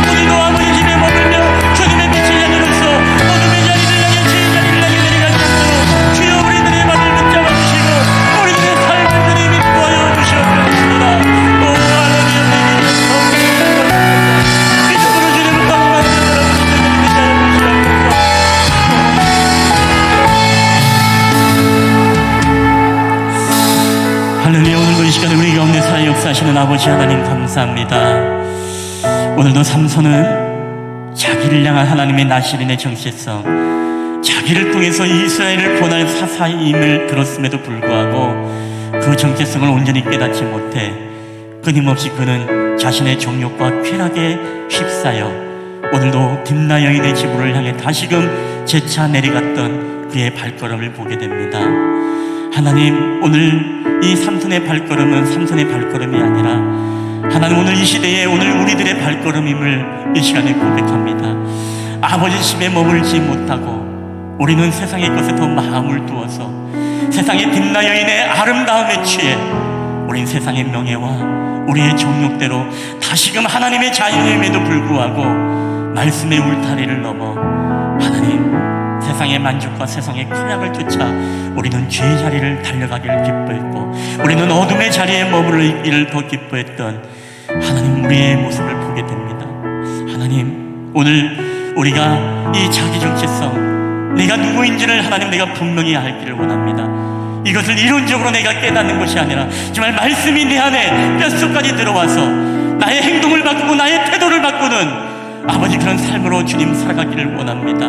Speaker 3: 오늘도 아버지 집에 머물며 주님의 빛의 자녀로서 어둠의 자리를 향해 죄의 자리를 향해 내려가지 않도록 주여 우리들의 발을 붙잡아 주시고 우리들의 삶을 주님 인도하여 주시옵소서. 오 하나님 내게 성령의 믿음으로 주님을 강구하며 살아가는 저희들이 되게 하여 주시옵소서. 할렐루야. 오늘도 이 시간에 우리 가운데 살아 역사하시는 아버지 하나님 감사합니다. 오늘도 삼손은 자기를 향한 하나님의 나시린의 정체성, 자기를 통해서 이스라엘을 구원할 사사임을 들었음에도 불구하고 그 정체성을 온전히 깨닫지 못해 끊임없이 그는 자신의 정욕과 쾌락에 휩싸여 오늘도 딥나 여인의 집으로 향해 다시금 재차 내려갔던 그의 발걸음을 보게 됩니다. 하나님, 오늘 이 삼손의 발걸음은 삼손의 발걸음이 아니라 하나님 오늘 이 시대에 오늘 우리들의 발걸음임을 이 시간에 고백합니다. 아버지 집에 머물지 못하고 우리는 세상의 것에 더 마음을 두어서 세상의 딥나 여인의 아름다움에 취해 우린 세상의 명예와 우리의 정욕대로 다시금 하나님의 자유임에도 불구하고 말씀의 울타리를 넘어 하나님 세상의 만족과 세상의 쾌락을 쫓아 우리는 죄의 자리를 달려가기를 기뻐했고 우리는 어둠의 자리에 머물러 있기를 더 기뻐했던 하나님 우리의 모습을 보게 됩니다. 하나님, 오늘 우리가 이 자기 정체성, 내가 누구인지를 하나님 내가 분명히 알기를 원합니다. 이것을 이론적으로 내가 깨닫는 것이 아니라 정말 말씀이 내 안에 뼛속까지 들어와서 나의 행동을 바꾸고 나의 태도를 바꾸는 아버지 그런 삶으로 주님 살아가기를 원합니다.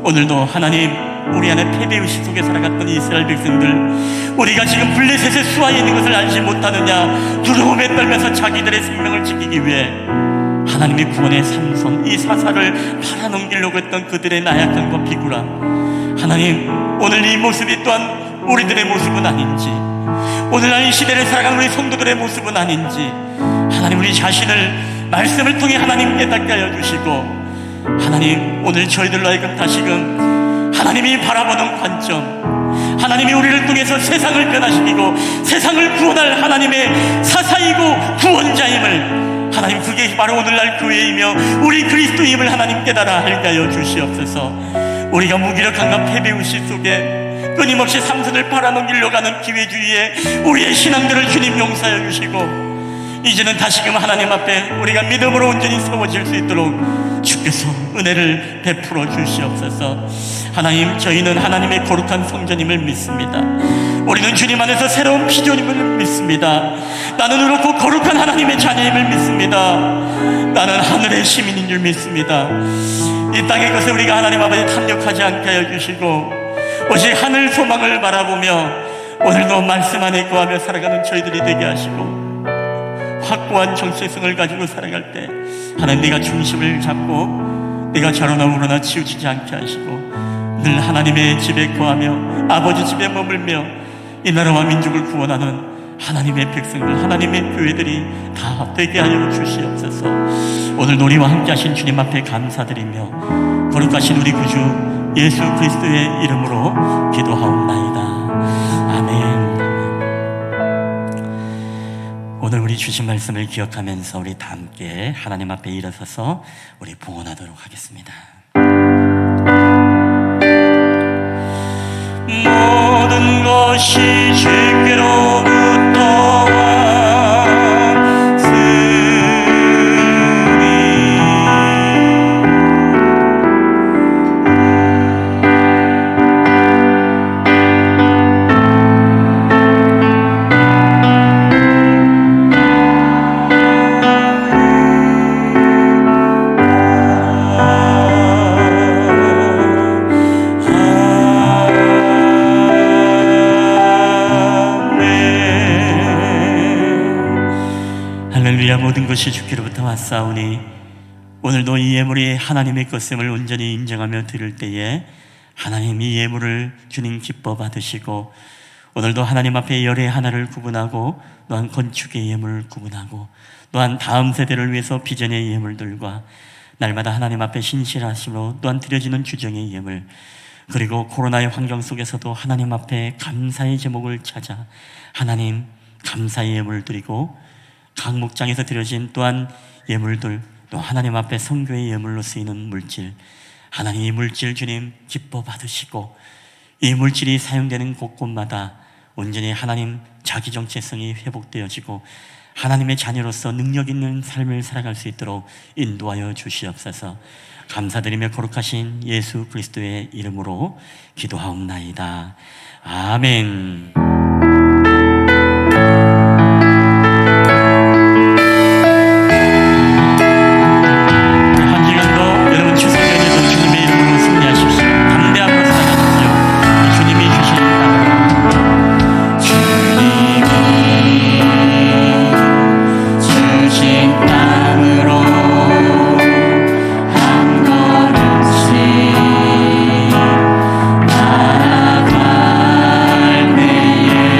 Speaker 3: 오늘도 하나님 우리 안에 패배의식 속에 살아갔던 이스라엘 백성들, 우리가 지금 블레셋의 수하에 있는 것을 알지 못하느냐 두려움에 떨면서 자기들의 생명을 지키기 위해 하나님의 구원의 삼손, 이 사사를 팔아넘기려고 했던 그들의 나약함과 비굴함, 하나님 오늘 이 모습이 또한 우리들의 모습은 아닌지, 오늘날 이 시대를 살아가는 우리 성도들의 모습은 아닌지 하나님 우리 자신을 말씀을 통해 하나님 깨닫게 하여 주시고, 하나님 오늘 저희들로 하여금 다시금 하나님이 바라보는 관점, 하나님이 우리를 통해서 세상을 변화시키고 세상을 구원할 하나님의 사사이고 구원자임을, 하나님 그게 바로 오늘날 교회이며 우리 그리스도임을 하나님 깨달아 알게 하여 주시옵소서. 우리가 무기력함과 패배의식 속에 끊임없이 삼손을 팔아넘기려고 하는 기회주의에 우리의 신앙들을 주님 용서하여 주시고, 이제는 다시금 하나님 앞에 우리가 믿음으로 온전히 세워질 수 있도록 주께서 은혜를 베풀어 주시옵소서. 하나님, 저희는 하나님의 거룩한 성전임을 믿습니다. 우리는 주님 안에서 새로운 피조임을 믿습니다. 나는 그렇고 거룩한 하나님의 자녀임을 믿습니다. 나는 하늘의 시민인 줄 믿습니다. 이 땅의 것에 우리가 하나님 앞에 탐욕하지 않게 하여 주시고, 오직 하늘 소망을 바라보며 오늘도 말씀 안에 거하며 살아가는 저희들이 되게 하시고, 확고한 정체성을 가지고 살아갈 때 하나님 네가 중심을 잡고 네가 좌로나 우로나 치우치지 않게 하시고, 늘 하나님의 집에 거하며 아버지 집에 머물며 이 나라와 민족을 구원하는 하나님의 백성들, 하나님의 교회들이 다 되게 하여 주시옵소서. 오늘 우리와 함께 하신 주님 앞에 감사드리며 거룩하신 우리 구주 예수 그리스도의 이름으로 기도하옵나이다. 아멘. 오늘 우리 주신 말씀을 기억하면서 우리 다 함께 하나님 앞에 일어서서 우리 봉헌하도록 하겠습니다. 모든 것이 주께로부터 할렐루야. 모든 것이 주께로부터 왔사오니 오늘도 이 예물이 하나님의 것임을 온전히 인정하며 드릴 때에 하나님 이 예물을 주님 기뻐 받으시고, 오늘도 하나님 앞에 열의 하나를 구분하고 또한 건축의 예물을 구분하고 또한 다음 세대를 위해서 비전의 예물들과 날마다 하나님 앞에 신실하심으로 또한 드려지는 주정의 예물, 그리고 코로나의 환경 속에서도 하나님 앞에 감사의 제목을 찾아 하나님 감사의 예물을 드리고, 각 목장에서 드려진 또한 예물들, 또 하나님 앞에 성교의 예물로 쓰이는 물질, 하나님 이 물질 주님 기뻐 받으시고, 이 물질이 사용되는 곳곳마다 온전히 하나님 자기 정체성이 회복되어지고 하나님의 자녀로서 능력 있는 삶을 살아갈 수 있도록 인도하여 주시옵소서. 감사드리며 거룩하신 예수 그리스도의 이름으로 기도하옵나이다. 아멘.
Speaker 2: 나아갈 때에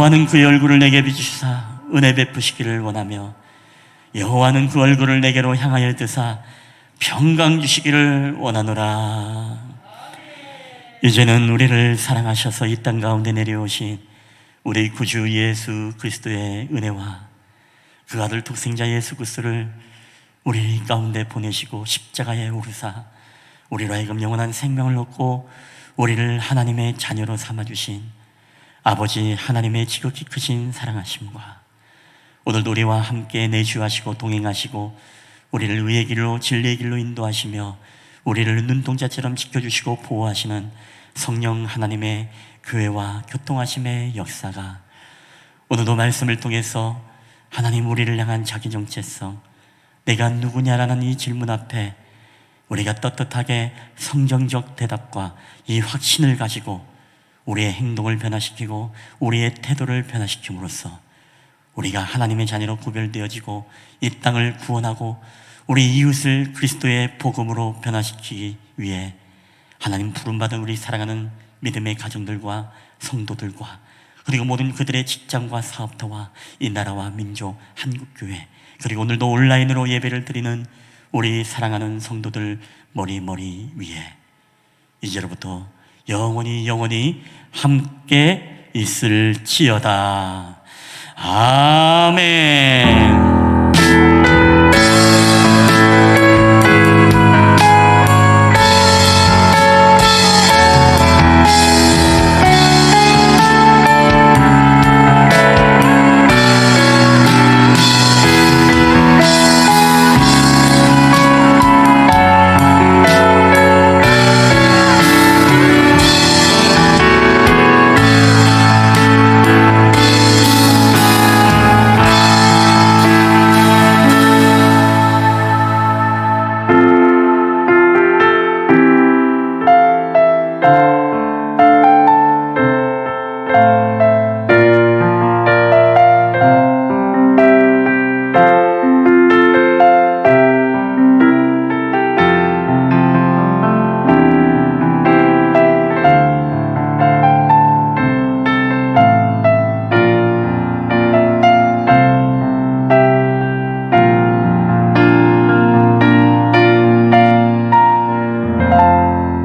Speaker 3: 여호와는 그의 얼굴을 내게 비추사 은혜 베푸시기를 원하며 여호와는 그 얼굴을 내게로 향하여 드사 평강 주시기를 원하노라. 이제는 우리를 사랑하셔서 이 땅 가운데 내려오신 우리 구주 예수 그리스도의 은혜와 그 아들 독생자 예수 그리스도를 우리 가운데 보내시고 십자가에 오르사 우리로 하여금 영원한 생명을 얻고 우리를 하나님의 자녀로 삼아주신 아버지 하나님의 지극히 크신 사랑하심과 오늘도 우리와 함께 내주하시고 동행하시고 우리를 의의 길로 진리의 길로 인도하시며 우리를 눈동자처럼 지켜주시고 보호하시는 성령 하나님의 교회와 교통하심의 역사가 오늘도 말씀을 통해서 하나님 우리를 향한 자기 정체성, 내가 누구냐라는 이 질문 앞에 우리가 떳떳하게 성경적 대답과 이 확신을 가지고 우리의 행동을 변화시키고 우리의 태도를 변화시킴으로써 우리가 하나님의 자녀로 구별되어지고 이 땅을 구원하고 우리 이웃을 그리스도의 복음으로 변화시키기 위해 하나님 부름받은 우리 사랑하는 믿음의 가정들과 성도들과 그리고 모든 그들의 직장과 사업터와 이 나라와 민족, 한국교회 그리고 오늘도 온라인으로 예배를 드리는 우리 사랑하는 성도들 머리 위에 이제로부터 영원히 함께 있을지어다. 아멘.